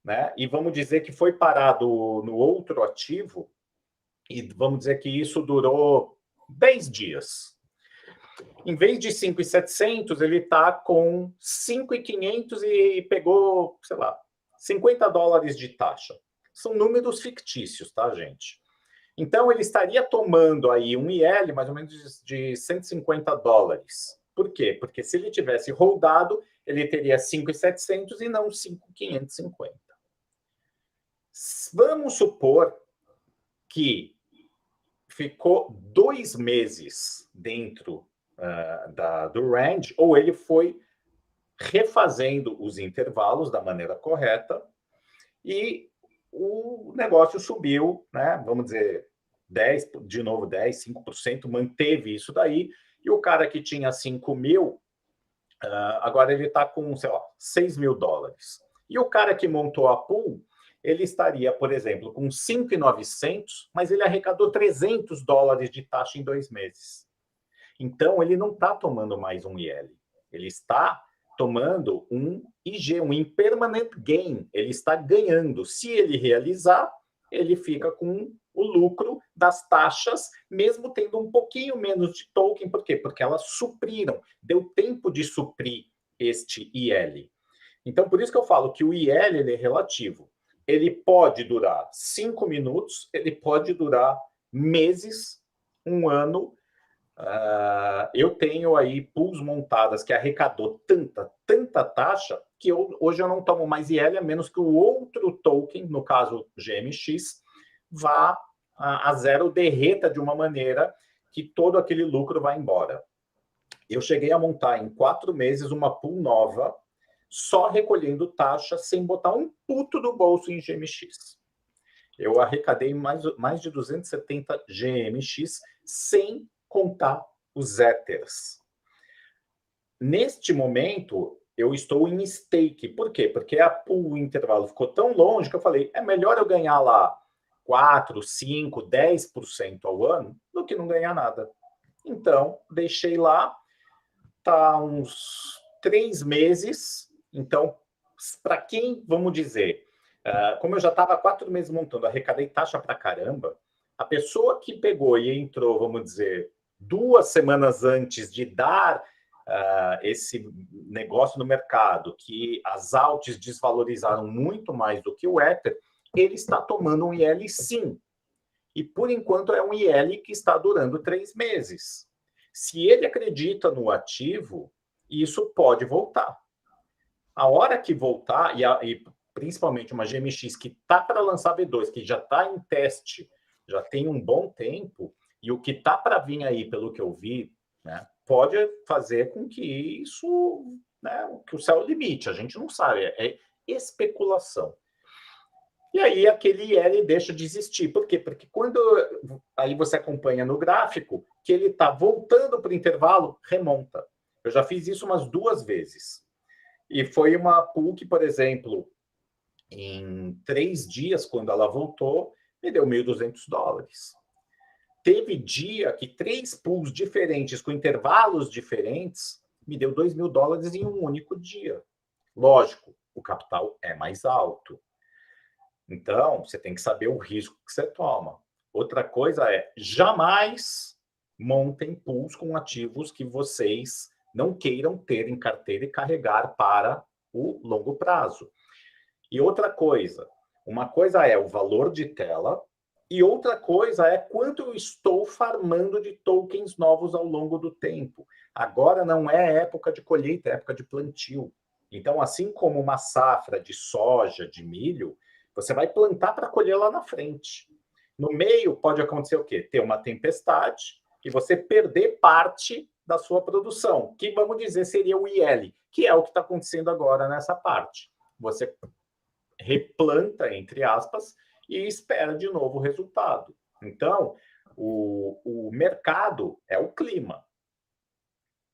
né, e vamos dizer que foi parado no outro ativo, e vamos dizer que isso durou 10 dias. Em vez de 5.700, ele está com 5.500 e pegou, sei lá, $50 de taxa. São números fictícios, tá, gente? Então, ele estaria tomando aí um IL mais ou menos de $150. Por quê? Porque se ele tivesse holdado, ele teria 5.700 e não 5.550. Vamos supor que ficou 2 meses dentro do range, ou ele foi refazendo os intervalos da maneira correta e o negócio subiu, né? Vamos dizer, 10, 5%, manteve isso daí, e o cara que tinha 5.000, agora ele está com, sei lá, $6.000. E o cara que montou a pool, ele estaria, por exemplo, com 5.900, mas ele arrecadou $300 de taxa em 2 meses. Então, ele não está tomando mais um IL. Ele está tomando um IG, um Impermanent Gain. Ele está ganhando. Se ele realizar, ele fica com o lucro das taxas, mesmo tendo um pouquinho menos de token. Por quê? Porque elas supriram. Deu tempo de suprir este IL. Então, por isso que eu falo que o IL ele é relativo. Ele pode durar 5 minutos, ele pode durar meses, 1 ano. Eu tenho aí pools montadas que arrecadou tanta taxa que hoje eu não tomo mais IL, a menos que o outro token, no caso GMX, vá a zero, derreta de uma maneira que todo aquele lucro vai embora. Eu cheguei a montar em 4 meses uma pool nova, só recolhendo taxa, sem botar um puto do bolso em GMX. Eu arrecadei mais de 270 GMX sem contar os Ethers. Neste momento, eu estou em stake. Por quê? Porque o intervalo ficou tão longe que eu falei, é melhor eu ganhar lá 4, 5, 10% ao ano do que não ganhar nada. Então, deixei lá, tá uns 3 meses. Então, para quem, vamos dizer, como eu já estava 4 meses montando, arrecadei taxa para caramba, a pessoa que pegou e entrou, vamos dizer, 2 semanas antes de dar esse negócio no mercado, que as alts desvalorizaram muito mais do que o Ether, ele está tomando um IL sim. E, por enquanto, é um IL que está durando 3 meses. Se ele acredita no ativo, isso pode voltar. A hora que voltar, e principalmente uma GMX que está para lançar V2, que já está em teste, já tem um bom tempo, e o que está para vir aí, pelo que eu vi, né, pode fazer com que isso, né, que o céu limite, a gente não sabe. especulação. E aí aquele IL deixa de existir. Por quê? Porque quando aí você acompanha no gráfico que ele está voltando para o intervalo, remonta. Eu já fiz isso umas 2 vezes. E foi uma pool que, por exemplo, em 3 dias, quando ela voltou, me deu $1.200. Teve dia que 3 pools diferentes, com intervalos diferentes, me deu $2.000 em um único dia. Lógico, o capital é mais alto. Então, você tem que saber o risco que você toma. Outra coisa é, jamais montem pools com ativos que vocês não queiram ter em carteira e carregar para o longo prazo. E outra coisa, uma coisa é o valor de tela e outra coisa é quanto eu estou farmando de tokens novos ao longo do tempo. Agora não é época de colheita, é época de plantio. Então, assim como uma safra de soja, de milho, você vai plantar para colher lá na frente. No meio pode acontecer o quê? Ter uma tempestade e você perder parte da sua produção, que vamos dizer seria o IL, que é o que está acontecendo agora nessa parte. Você replanta, entre aspas, e espera de novo o resultado. Então, o mercado é o clima,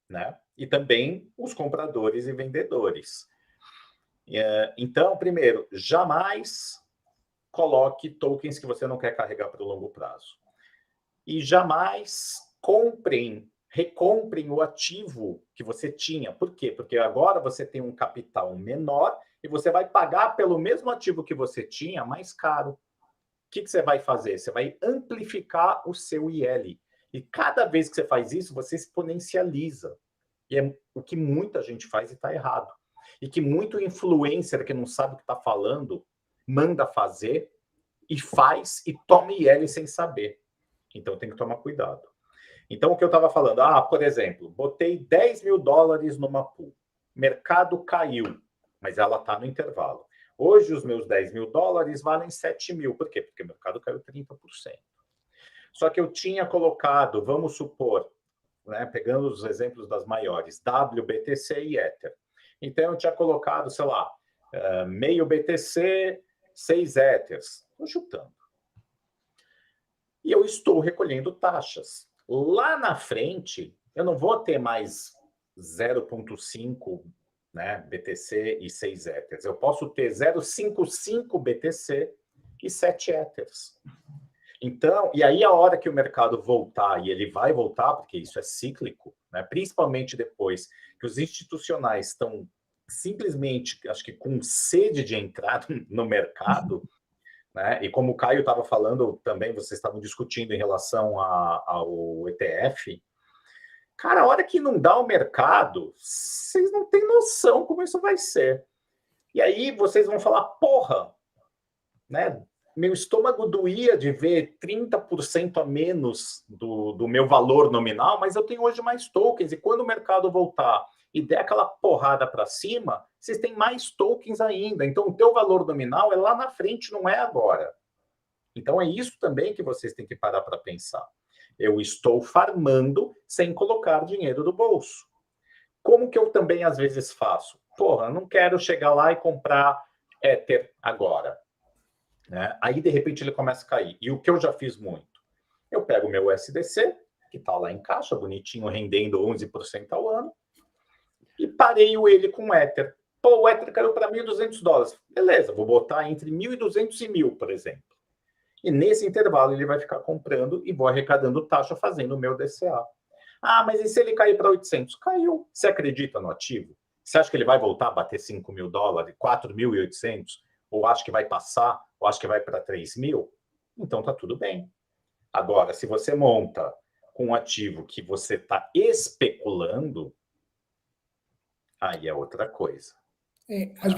né? E também os compradores e vendedores. Então, primeiro, jamais coloque tokens que você não quer carregar para o longo prazo. E jamais recomprem o ativo que você tinha. Por quê? Porque agora você tem um capital menor e você vai pagar pelo mesmo ativo que você tinha mais caro. O que você vai fazer? Você vai amplificar o seu IL. E cada vez que você faz isso, você exponencializa. E é o que muita gente faz e está errado. E que muito influencer que não sabe o que está falando, manda fazer e faz e toma IL sem saber. Então tem que tomar cuidado. Então o que eu estava falando, por exemplo, botei $10.000 numa pool, mercado caiu, mas ela está no intervalo. Hoje os meus $10.000 valem 7.000. Por quê? Porque o mercado caiu 30%. Só que eu tinha colocado, vamos supor, né, pegando os exemplos das maiores, WBTC e Ether. Então eu tinha colocado, sei lá, meio BTC, 6 Ethers. Estou chutando. E eu estou recolhendo taxas. Lá na frente, eu não vou ter mais 0,5, né, BTC e 6 Ethers. Eu posso ter 0,55 BTC e 7 Ethers. Então, e aí a hora que o mercado voltar, e ele vai voltar, porque isso é cíclico, né, principalmente depois que os institucionais estão simplesmente, acho que com sede de entrar no mercado, né? E como o Caio estava falando também, vocês estavam discutindo em relação ao ETF, cara, a hora que não dá o mercado, vocês não têm noção como isso vai ser. E aí vocês vão falar, porra, né? Meu estômago doía de ver 30% a menos do meu valor nominal, mas eu tenho hoje mais tokens, e quando o mercado voltar e der aquela porrada para cima, vocês têm mais tokens ainda. Então, o teu valor nominal é lá na frente, não é agora. Então, é isso também que vocês têm que parar para pensar. Eu estou farmando sem colocar dinheiro do bolso. Como que eu também, às vezes, faço? Porra, eu não quero chegar lá e comprar Ether agora. Né? Aí, de repente, ele começa a cair. E o que eu já fiz muito? Eu pego o meu SDC, que está lá em caixa, bonitinho, rendendo 11% ao ano, e pareio ele com o Ether. Pô, o Ether caiu para $1.200. Beleza, vou botar entre 1.200 e 1.000, por exemplo. E nesse intervalo ele vai ficar comprando e vou arrecadando taxa fazendo o meu DCA. Mas e se ele cair para 800? Caiu. Você acredita no ativo? Você acha que ele vai voltar a bater $5.000, 4.800? Ou acha que vai passar? Ou acha que vai para 3.000? Então tá tudo bem. Agora, se você monta com um ativo que você está especulando, aí é outra coisa. Às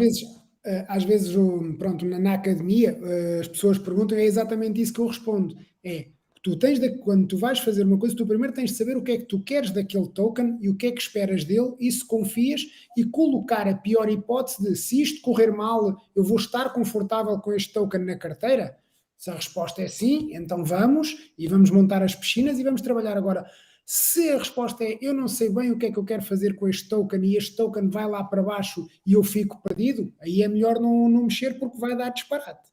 vezes, pronto, na academia, as pessoas perguntam, é exatamente isso que eu respondo. Quando tu vais fazer uma coisa, tu primeiro tens de saber o que é que tu queres daquele token e o que é que esperas dele, e se confias, e colocar a pior hipótese de, se isto correr mal, eu vou estar confortável com este token na carteira? Se a resposta é sim, então vamos montar as piscinas e vamos trabalhar agora. Se a resposta é eu não sei bem o que é que eu quero fazer com este token e este token vai lá para baixo e eu fico perdido, aí é melhor não mexer porque vai dar disparate.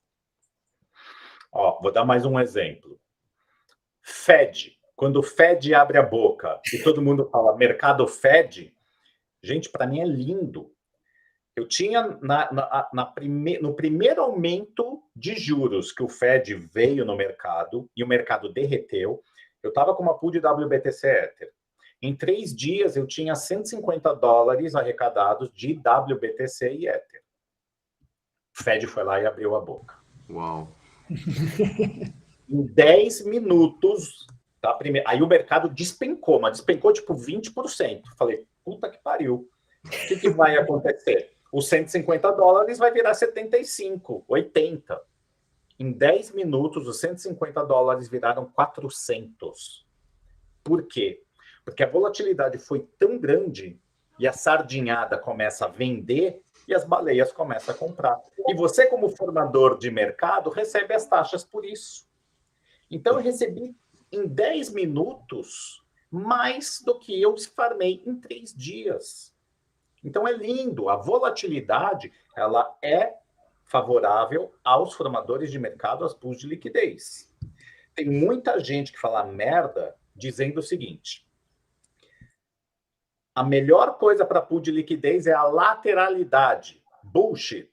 Ó, vou dar mais um exemplo. Fed. Quando o Fed abre a boca e todo mundo fala mercado Fed, gente, para mim é lindo. Eu tinha no primeiro aumento de juros que o Fed veio no mercado e o mercado derreteu, eu estava com uma pool de WBTC Ether. Em 3 dias eu tinha $150 arrecadados de WBTC e Ether. O Fed foi lá e abriu a boca. Uau. Em 10 minutos, tá, aí o mercado despencou, mas despencou tipo 20%. Falei, puta que pariu. O que vai acontecer? Os $150 vai virar 75, 80. Em 10 minutos, os $150 viraram 400. Por quê? Porque a volatilidade foi tão grande e a sardinhada começa a vender e as baleias começam a comprar. E você, como formador de mercado, recebe as taxas por isso. Então, eu recebi em 10 minutos mais do que eu farmei em 3 dias. Então, é lindo. A volatilidade, ela é favorável aos formadores de mercado, às pools de liquidez. Tem muita gente que fala merda dizendo o seguinte: a melhor coisa para pool de liquidez é a lateralidade. Bullshit.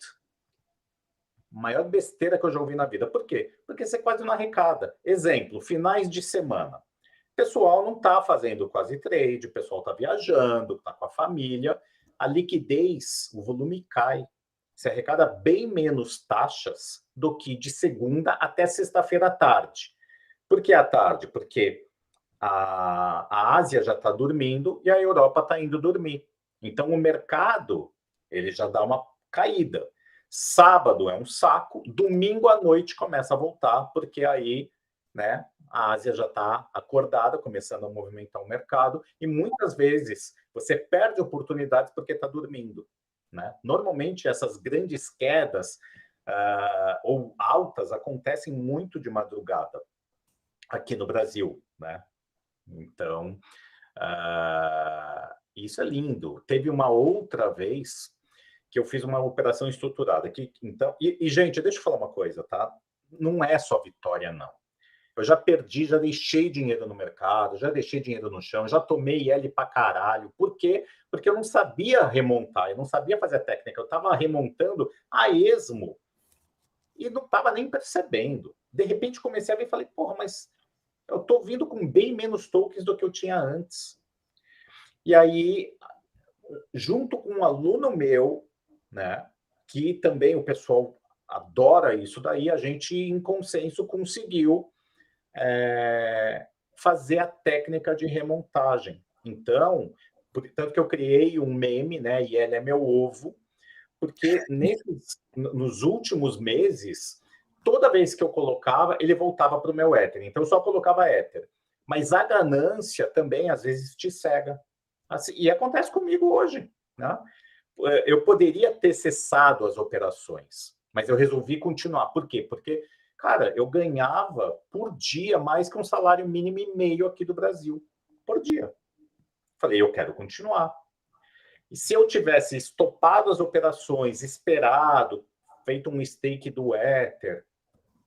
Maior besteira que eu já ouvi na vida. Por quê? Porque você quase não arrecada. Exemplo, finais de semana. O pessoal não está fazendo quase trade, o pessoal está viajando, está com a família. A liquidez, o volume cai. Você arrecada bem menos taxas do que de segunda até sexta-feira à tarde. Por que à tarde? Porque a Ásia já está dormindo e a Europa está indo dormir. Então, o mercado ele já dá uma caída. Sábado é um saco, domingo à noite começa a voltar, porque aí, né, a Ásia já está acordada, começando a movimentar o mercado, e muitas vezes você perde oportunidades porque está dormindo, né? Normalmente essas grandes quedas ou altas acontecem muito de madrugada aqui no Brasil, né? Então, isso é lindo. Teve uma outra vez que eu fiz uma operação estruturada. Então, gente, deixa eu falar uma coisa, tá? Não é só vitória, não. Eu já perdi, já deixei dinheiro no mercado, já deixei dinheiro no chão, já tomei L pra caralho. Por quê? Porque eu não sabia remontar, eu não sabia fazer técnica, eu estava remontando a esmo e não estava nem percebendo. De repente comecei a ver e falei, porra, mas eu estou vindo com bem menos tokens do que eu tinha antes. E aí, junto com um aluno meu, né, que também o pessoal adora isso daí, a gente, em consenso, conseguiu fazer a técnica de remontagem. Então, tanto que eu criei um meme, né, e ele é meu ovo, porque nos últimos meses, toda vez que eu colocava, ele voltava para o meu Ether. Então, eu só colocava Ether. Mas a ganância também, às vezes, te cega. Assim, e acontece comigo hoje, né? Eu poderia ter cessado as operações, mas eu resolvi continuar. Por quê? Porque, cara, eu ganhava por dia mais que um salário mínimo e meio aqui do Brasil. Por dia. Falei, eu quero continuar. E se eu tivesse estopado as operações, esperado, feito um stake do Ether,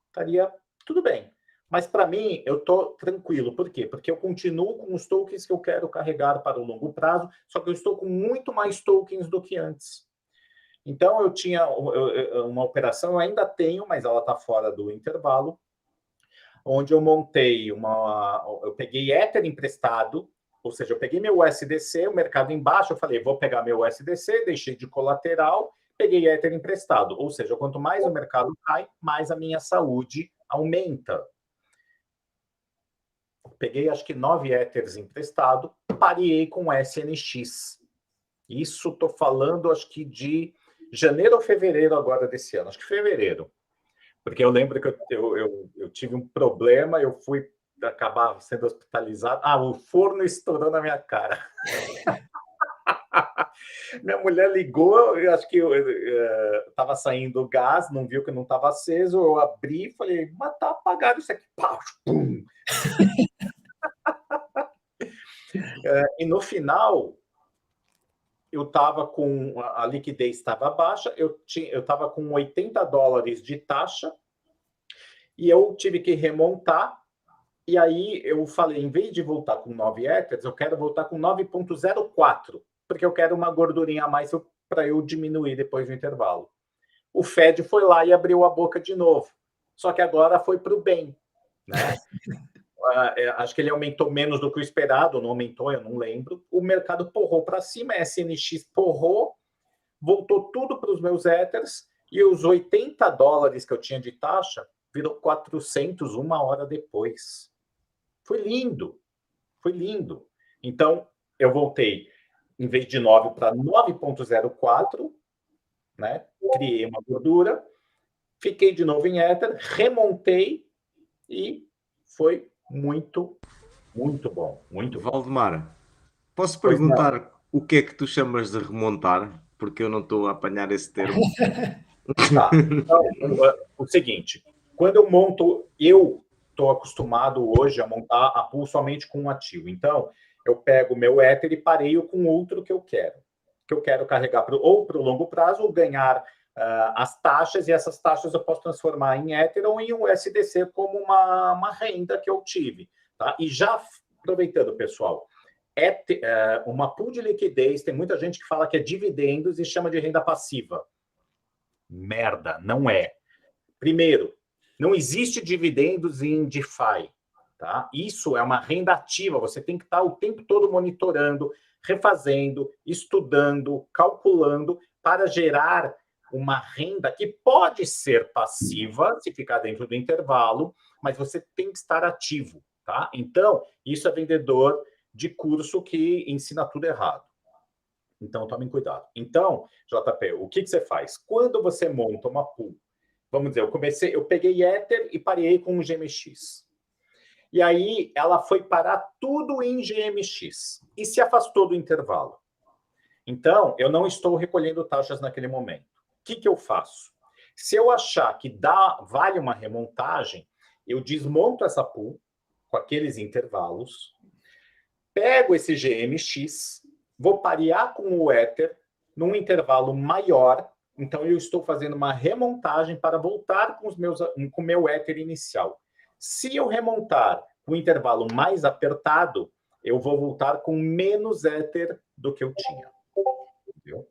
estaria tudo bem. Mas, para mim, eu estou tranquilo. Por quê? Porque eu continuo com os tokens que eu quero carregar para o longo prazo, só que eu estou com muito mais tokens do que antes. Então, eu tinha uma operação, eu ainda tenho, mas ela está fora do intervalo, onde eu montei eu peguei Ether emprestado, ou seja, eu peguei meu USDC, o mercado embaixo, eu falei, vou pegar meu USDC, deixei de colateral, peguei Ether emprestado. Ou seja, quanto mais o mercado cai, mais a minha saúde aumenta. Peguei, acho que 9 Ethers emprestado, pareei com SNX. Isso estou falando, acho que de janeiro ou fevereiro agora desse ano. Acho que fevereiro. Porque eu lembro que eu tive um problema, eu fui acabar sendo hospitalizado. O forno estourou na minha cara. Minha mulher ligou, eu acho que estava saindo gás, não viu que não estava aceso, eu abri e falei, mas tá apagado isso aqui. Pau, pum. E no final, eu estava com... A liquidez estava baixa, eu estava com $80 de taxa, e eu tive que remontar, e aí eu falei, em vez de voltar com 9 Ethers, eu quero voltar com 9,04, porque eu quero uma gordurinha a mais para eu diminuir depois do intervalo. O Fed foi lá e abriu a boca de novo. Só que agora foi para o bem, né? Acho que ele aumentou menos do que o esperado, não aumentou, eu não lembro. O mercado porrou para cima, a SNX porrou, voltou tudo para os meus Ethers, e os $80 que eu tinha de taxa virou 400 uma hora depois. Foi lindo, foi lindo. Então, eu voltei, em vez de 9 para 9,04, né? Criei uma gordura, fiquei de novo em Ether, remontei e foi muito, muito bom. Muito bom. Valdemar, posso perguntar o que é que tu chamas de remontar? Porque eu não estou a apanhar esse termo. Tá. Então, o seguinte, quando eu monto, eu estou acostumado hoje a montar a pool somente com um ativo. Então, eu pego o meu Ether e pareio com outro que eu quero carregar ou para o longo prazo, ou ganhar as taxas, e essas taxas eu posso transformar em Ether ou em USDC como uma renda que eu tive. Tá? E já aproveitando, pessoal, uma pool de liquidez, tem muita gente que fala que é dividendos e chama de renda passiva. Merda, não é. Primeiro, não existe dividendos em DeFi, tá? Isso é uma renda ativa, você tem que estar o tempo todo monitorando, refazendo, estudando, calculando para gerar uma renda que pode ser passiva, se ficar dentro do intervalo, mas você tem que estar ativo, tá? Então, isso é vendedor de curso que ensina tudo errado. Então, tomem cuidado. Então, JP, o que você faz? Quando você monta uma pool, vamos dizer, eu peguei Ether e parei com um GMX. E aí, ela foi parar tudo em GMX e se afastou do intervalo. Então, eu não estou recolhendo taxas naquele momento. O que eu faço? Se eu achar que vale uma remontagem, eu desmonto essa pool com aqueles intervalos, pego esse GMX, vou parear com o Ether num intervalo maior, então eu estou fazendo uma remontagem para voltar com o meu Ether inicial. Se eu remontar com o intervalo mais apertado, eu vou voltar com menos Ether do que eu tinha. Entendeu?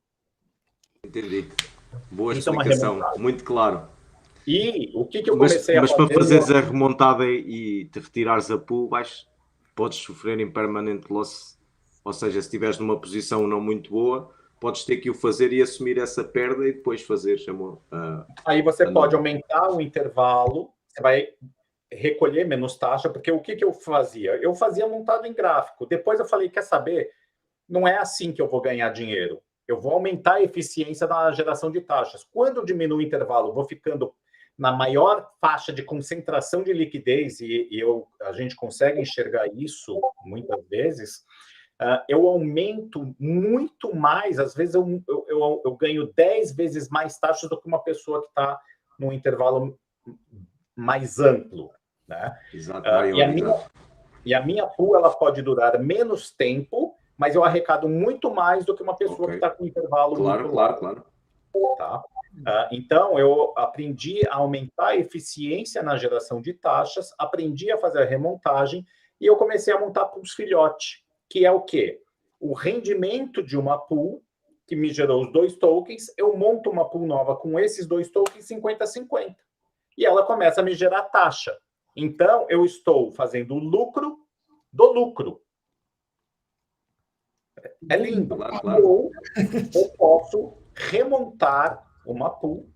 Entendi. Boa explicação, muito claro. E o que eu comecei a fazer... Mas para fazeres a remontada e te retirares a pool, podes sofrer em permanent loss. Ou seja, se estiveres numa posição não muito boa, podes ter que o fazer e assumir essa perda e depois fazer. Aí você pode aumentar o intervalo, você vai recolher menos taxa, porque o que eu fazia? Eu fazia montado em gráfico. Depois eu falei, quer saber? Não é assim que eu vou ganhar dinheiro. Eu vou aumentar a eficiência na geração de taxas. Quando eu diminuo o intervalo, vou ficando na maior faixa de concentração de liquidez, e a gente consegue enxergar isso muitas vezes, eu aumento muito mais, às vezes eu ganho 10 vezes mais taxas do que uma pessoa que está num intervalo mais amplo. Né? Exato, e a minha pool ela pode durar menos tempo, mas eu arrecado muito mais do que uma pessoa que está com intervalo muito longo. Claro. Tá? Então, eu aprendi a aumentar a eficiência na geração de taxas, aprendi a fazer a remontagem e eu comecei a montar pools filhote, que é o quê? O rendimento de uma pool que me gerou os 2 tokens, eu monto uma pool nova com esses 2 tokens 50-50. E ela começa a me gerar taxa. Então, eu estou fazendo o lucro do lucro. É lindo. Claro. Ou eu posso remontar uma pool.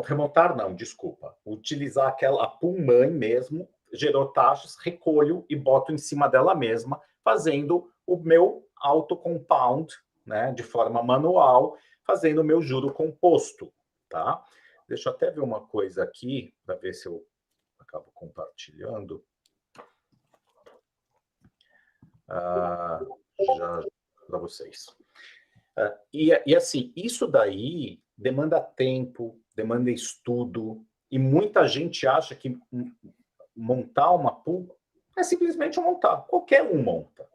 Remontar não, desculpa. Utilizar a pool mãe mesmo, gerou taxas, recolho e boto em cima dela mesma, fazendo o meu auto-compound, né, de forma manual, fazendo o meu juro composto. Tá? Deixa eu até ver uma coisa aqui, para ver se eu acabo compartilhando. Já para vocês. E assim, isso daí demanda tempo, demanda estudo, e muita gente acha que montar uma pool É simplesmente montar. Qualquer um monta.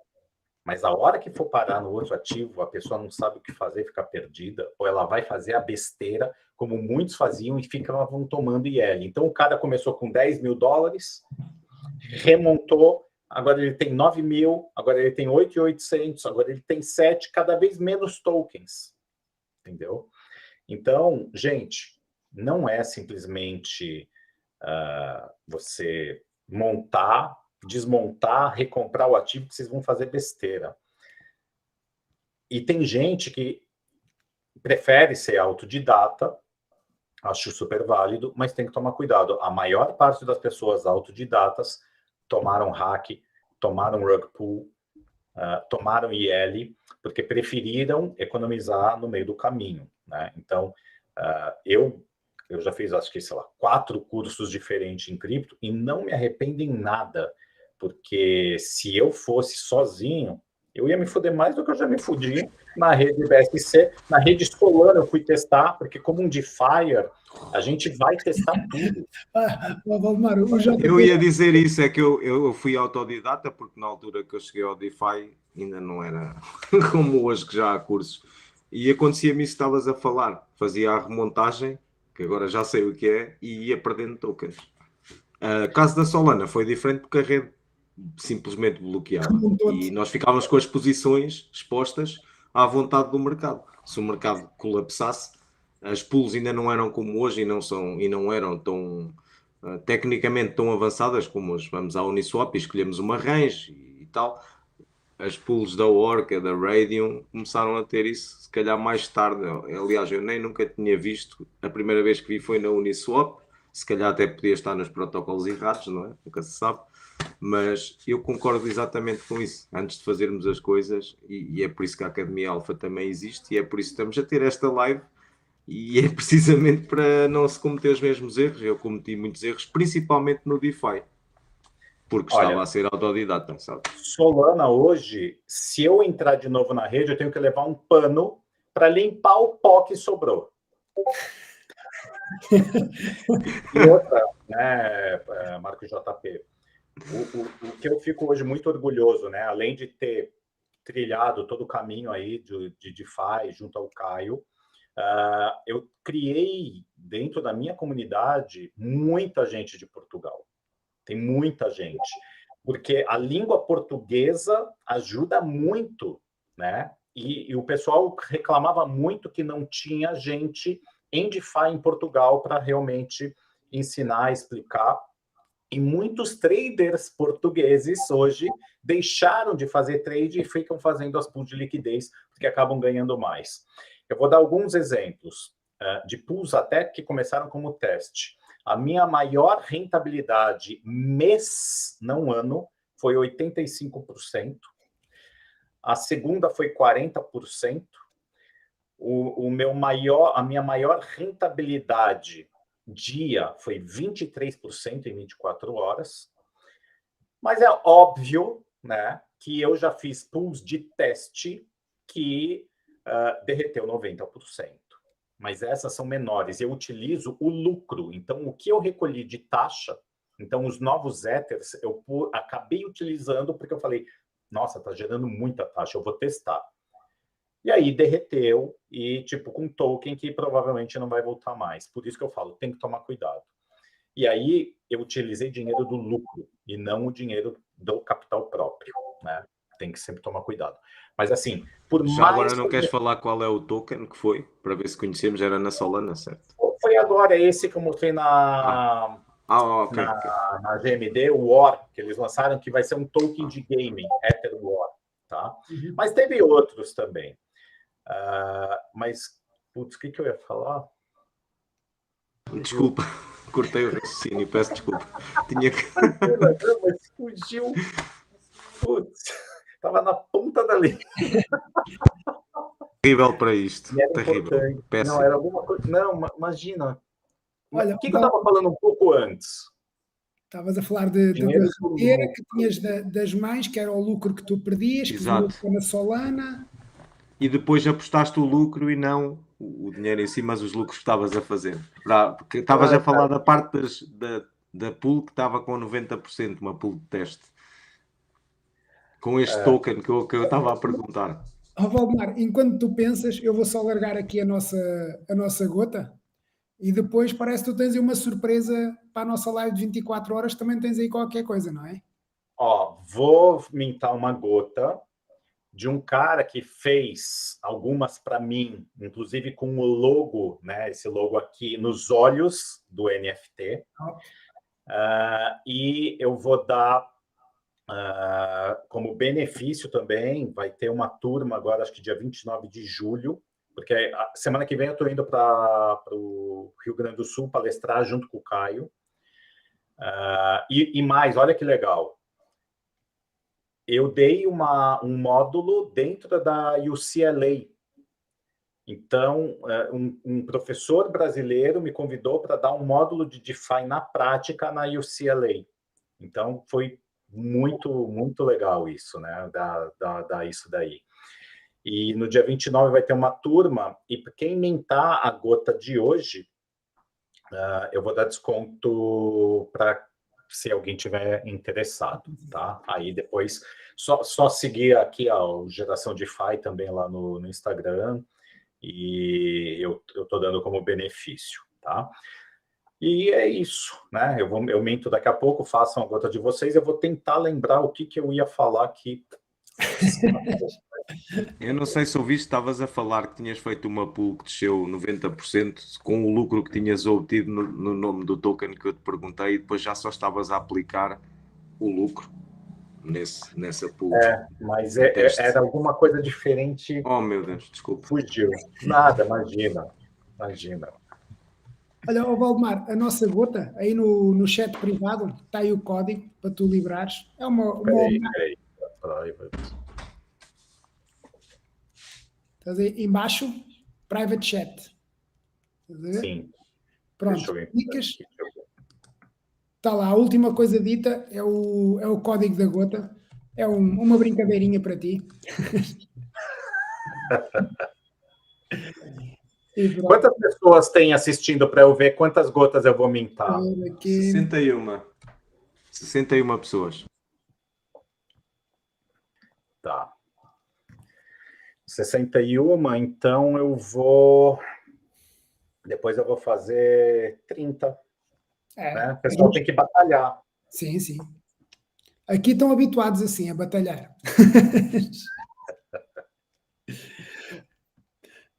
Mas a hora que for parar no outro ativo, a pessoa não sabe o que fazer, fica perdida, ou ela vai fazer a besteira, como muitos faziam, e ficavam tomando IL. Então, o cara começou com $10 mil, remontou, agora ele tem 9 mil, agora ele tem 8.800, agora ele tem 7, cada vez menos tokens. Entendeu? Então, gente, não é simplesmente você montar, desmontar, recomprar o ativo que vocês vão fazer besteira. E tem gente que prefere ser autodidata, acho super válido, mas tem que tomar cuidado. A maior parte das pessoas autodidatas tomaram hack, tomaram rug pull, tomaram IL, porque preferiram economizar no meio do caminho, né? Então, eu já fiz, acho que, sei lá, 4 cursos diferentes em cripto e não me arrependo em nada, porque se eu fosse sozinho, eu ia me foder mais do que eu já me fudi na rede BSC. Na rede Solana eu fui testar, porque como um DeFi, a gente vai testar tudo. Valdemar, eu ia dizer isso, é que eu fui autodidata, porque na altura que eu cheguei ao DeFi ainda não era como hoje, que já há cursos. E acontecia-me isso que estavas a falar. Fazia a remontagem, que agora já sei o que é, e ia perdendo tokens. O caso da Solana foi diferente porque a rede simplesmente bloqueava. E nós ficávamos com as posições expostas à vontade do mercado. Se o mercado colapsasse, as pools ainda não eram como hoje e não eram tão tecnicamente tão avançadas como hoje. Vamos à Uniswap e escolhemos uma range e tal. As pools da Orca, da Radium, começaram a ter isso, se calhar mais tarde. Aliás, eu nem nunca tinha visto. A primeira vez que vi foi na Uniswap. Se calhar até podia estar nos protocolos errados, não é? Nunca se sabe. Mas eu concordo exatamente com isso. Antes de fazermos as coisas, e é por isso que a Academia Alpha também existe, e é por isso que estamos a ter esta live, e é precisamente para não se cometer os mesmos erros. Eu cometi muitos erros, principalmente no DeFi. Porque estava a ser autodidata, sabe? Solana hoje, se eu entrar de novo na rede, eu tenho que levar um pano para limpar o pó que sobrou. E outra, né, Marco JP, o que eu fico hoje muito orgulhoso, né, além de ter trilhado todo o caminho aí de DeFi junto ao Caio, eu criei dentro da minha comunidade muita gente de Portugal. Tem muita gente, porque a língua portuguesa ajuda muito, né? E o pessoal reclamava muito que não tinha gente em DeFi em Portugal para realmente ensinar, explicar. E muitos traders portugueses hoje deixaram de fazer trade e ficam fazendo as pools de liquidez, porque acabam ganhando mais. Eu vou dar alguns exemplos de pools até que começaram como teste. A minha maior rentabilidade mês, não ano, foi 85%. A segunda foi 40%. A minha maior rentabilidade dia foi 23% em 24 horas. Mas é óbvio, né, que eu já fiz pools de teste que derreteu 90%. Mas essas são menores. Eu utilizo o lucro. Então, o que eu recolhi de taxa, então, os novos Ethers, eu acabei utilizando porque eu falei, nossa, tá gerando muita taxa, eu vou testar. E aí derreteu e, tipo, com token que provavelmente não vai voltar mais. Por isso que eu falo, tem que tomar cuidado. E aí eu utilizei dinheiro do lucro e não o dinheiro do capital próprio, né? Tem que sempre tomar cuidado. Mas assim, por já mais... agora não queres falar qual é o token que foi? Para ver se conhecemos, era na Solana, certo? Foi agora esse que eu mostrei na GMD, o War, que eles lançaram, que vai ser um token de gaming, Ether War, tá? Mas teve outros também. Mas, putz, o que eu ia falar? Desculpa, cortei o raciocínio, peço desculpa. Tinha que... Mas fugiu. Putz, estava na ponta da linha. Terrível para isto. Terrível. Péssimo. Não, era alguma coisa. Não, imagina. Olha, o que eu estava falando um pouco antes? Estavas a falar da rasteira que tinhas das mães, que era o lucro que tu perdias, que vinha na Solana. E depois apostaste o lucro e não o dinheiro em si, mas os lucros que estavas a fazer. Porque estavas a falar da parte da pool que estava com 90%, uma pool de teste. com este token que eu estava a perguntar. Valdemar, enquanto tu pensas, eu vou só largar aqui a nossa gota e depois parece que tu tens aí uma surpresa para a nossa live de 24 horas, também tens aí qualquer coisa, não é? Ó, vou mintar uma gota de um cara que fez algumas para mim, inclusive com o logo, né? Esse logo aqui nos olhos do NFT. E eu vou dar como benefício também, vai ter uma turma agora, acho que dia 29 de julho, porque a semana que vem eu estou indo para o Rio Grande do Sul palestrar junto com o Caio. E mais, olha que legal. Eu dei um módulo dentro da UCLA. Então, um professor brasileiro me convidou para dar um módulo de DeFi na prática na UCLA. Então, foi muito, muito legal isso, né? Dar isso daí. E no dia 29 vai ter uma turma, e para quem mintar a gota de hoje, eu vou dar desconto para se alguém tiver interessado, tá? Aí depois, só seguir aqui o Geração DeFi também lá no Instagram, e eu tô dando como benefício, tá? E é isso, né? Eu minto daqui a pouco, façam a gota de vocês, eu vou tentar lembrar o que eu ia falar aqui. Eu não sei se ouviste, estavas a falar que tinhas feito uma pool que desceu 90% com o lucro que tinhas obtido no nome do token que eu te perguntei, e depois já só estavas a aplicar o lucro nessa pool. Mas era alguma coisa diferente. Oh, meu Deus, desculpa. Fugiu. Nada, imagina. Olha, Valdemar, a nossa gota, aí no chat privado, está aí o código para tu librares. É uma Peraí. Estás aí embaixo, private chat. Estás a ver? Sim. Pronto, clicas. Está lá, a última coisa dita é o código da gota. É uma brincadeirinha para ti. Quantas pessoas tem assistindo para eu ver quantas gotas eu vou mintar? 61 pessoas. Tá. 61, então eu vou... Depois eu vou fazer 30. Né? O pessoal tem que batalhar. Sim, sim. Aqui estão habituados assim, a batalhar.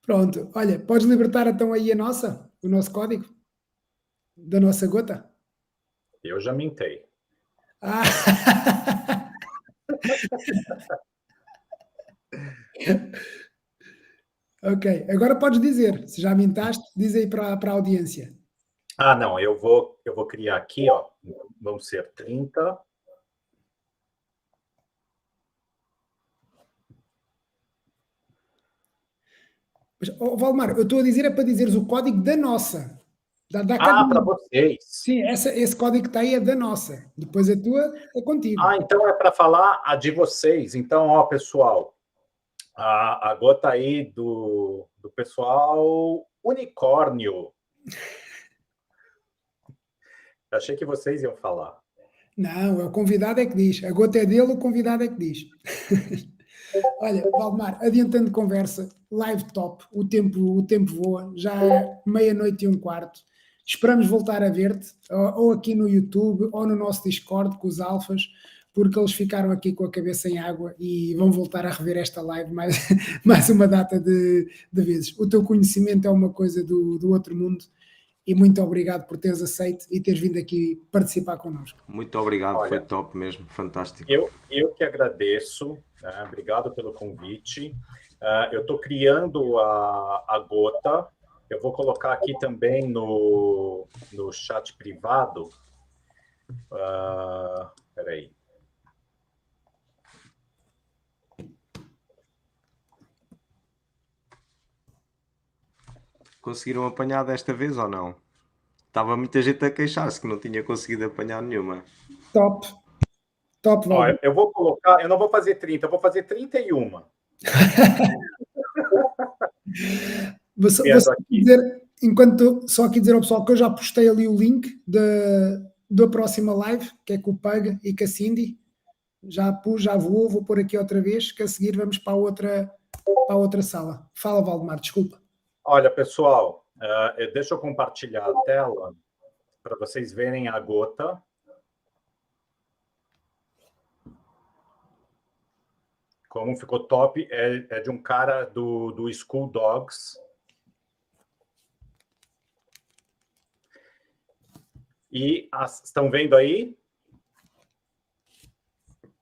Pronto. Olha, podes libertar então aí o nosso código da nossa gota? Eu já mintei. Ok, agora podes dizer, se já mintaste, diz aí para a audiência. Não, eu vou criar aqui, ó, vão ser 30. Mas, Valdemar, eu estou a dizer para dizeres o código da nossa. Para vocês. Sim, esse código que está aí é da nossa. Depois a tua é contigo. Então é para falar a de vocês. Então, ó, pessoal, a gota aí do pessoal unicórnio. Achei que vocês iam falar. Não, o convidado é que diz. A gota é dele, o convidado é que diz. Olha, Valdemar, adiantando conversa, live top, o tempo voa, já é 00:15. Esperamos voltar a ver-te, ou aqui no YouTube, ou no nosso Discord com os alfas, porque eles ficaram aqui com a cabeça em água e vão voltar a rever esta live mais uma data de vezes. O teu conhecimento é uma coisa do outro mundo. E muito obrigado por teres aceito e teres vindo aqui participar connosco. Muito obrigado, olha, foi top mesmo, fantástico. Eu que agradeço, né? Obrigado pelo convite. Eu estou criando a gota, eu vou colocar aqui também no chat privado. Espera aí. Conseguiram apanhar desta vez ou não? Estava muita gente a queixar-se que não tinha conseguido apanhar nenhuma. Top, Ó, eu vou colocar, eu não vou fazer 30, eu vou fazer 31. Só aqui dizer ao pessoal que eu já postei ali o link da próxima live, que é com o Pug e com a Cindy. Já pus, já vou pôr aqui outra vez, que a seguir vamos para a outra sala. Fala, Valdemar, desculpa. Olha, pessoal, deixa eu compartilhar a tela para vocês verem a gota. Como ficou top, é de um cara do School Dogs. E estão vendo aí?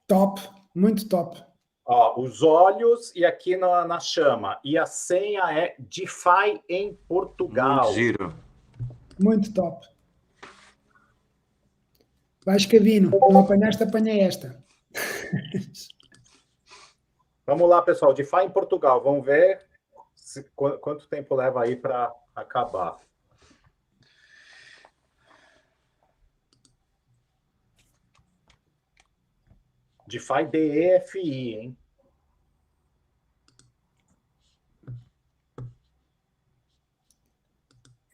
Top, muito top. Ó, os olhos e aqui na chama. E a senha é DeFi em Portugal. Muito giro. Muito top. Vais, Cavino. Não apanhaste, apanha esta. Vamos lá, pessoal. DeFi em Portugal. Vamos ver quanto tempo leva aí para acabar. DeFi DEFI, hein?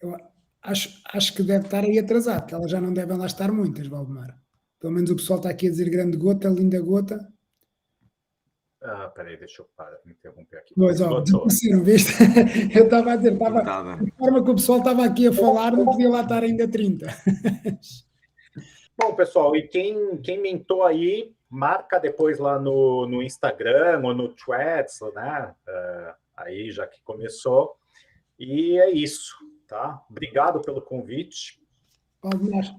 Eu acho que deve estar aí atrasado, que elas já não devem lá estar muitas, Valdemar. Pelo menos o pessoal está aqui a dizer grande gota, linda gota. Peraí, deixa eu interromper aqui. Pois, ó, desapareceram, viste? Eu estava a dizer, a forma que o pessoal estava aqui a falar, não podia lá estar ainda 30. Bom, pessoal, e quem mentou aí, marca depois lá no Instagram ou no Threads, né? Aí já que começou. E é isso, tá? Obrigado pelo convite.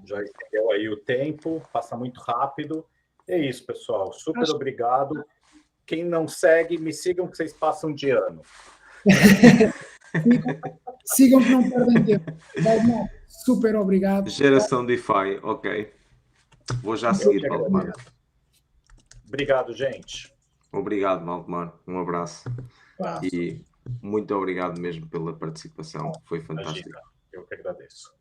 Já estendeu aí o tempo, passa muito rápido. É isso, pessoal. Super obrigado. Quem não segue, me sigam que vocês passam de ano. Sigam que não perdem tempo. Valdemar, super obrigado. Geração DeFi, ok. Vou já seguir, Valdemar. Obrigado, gente. Obrigado, Valdemar. Um abraço. Uau. E muito obrigado mesmo pela participação. Foi fantástico. Imagina, eu que agradeço.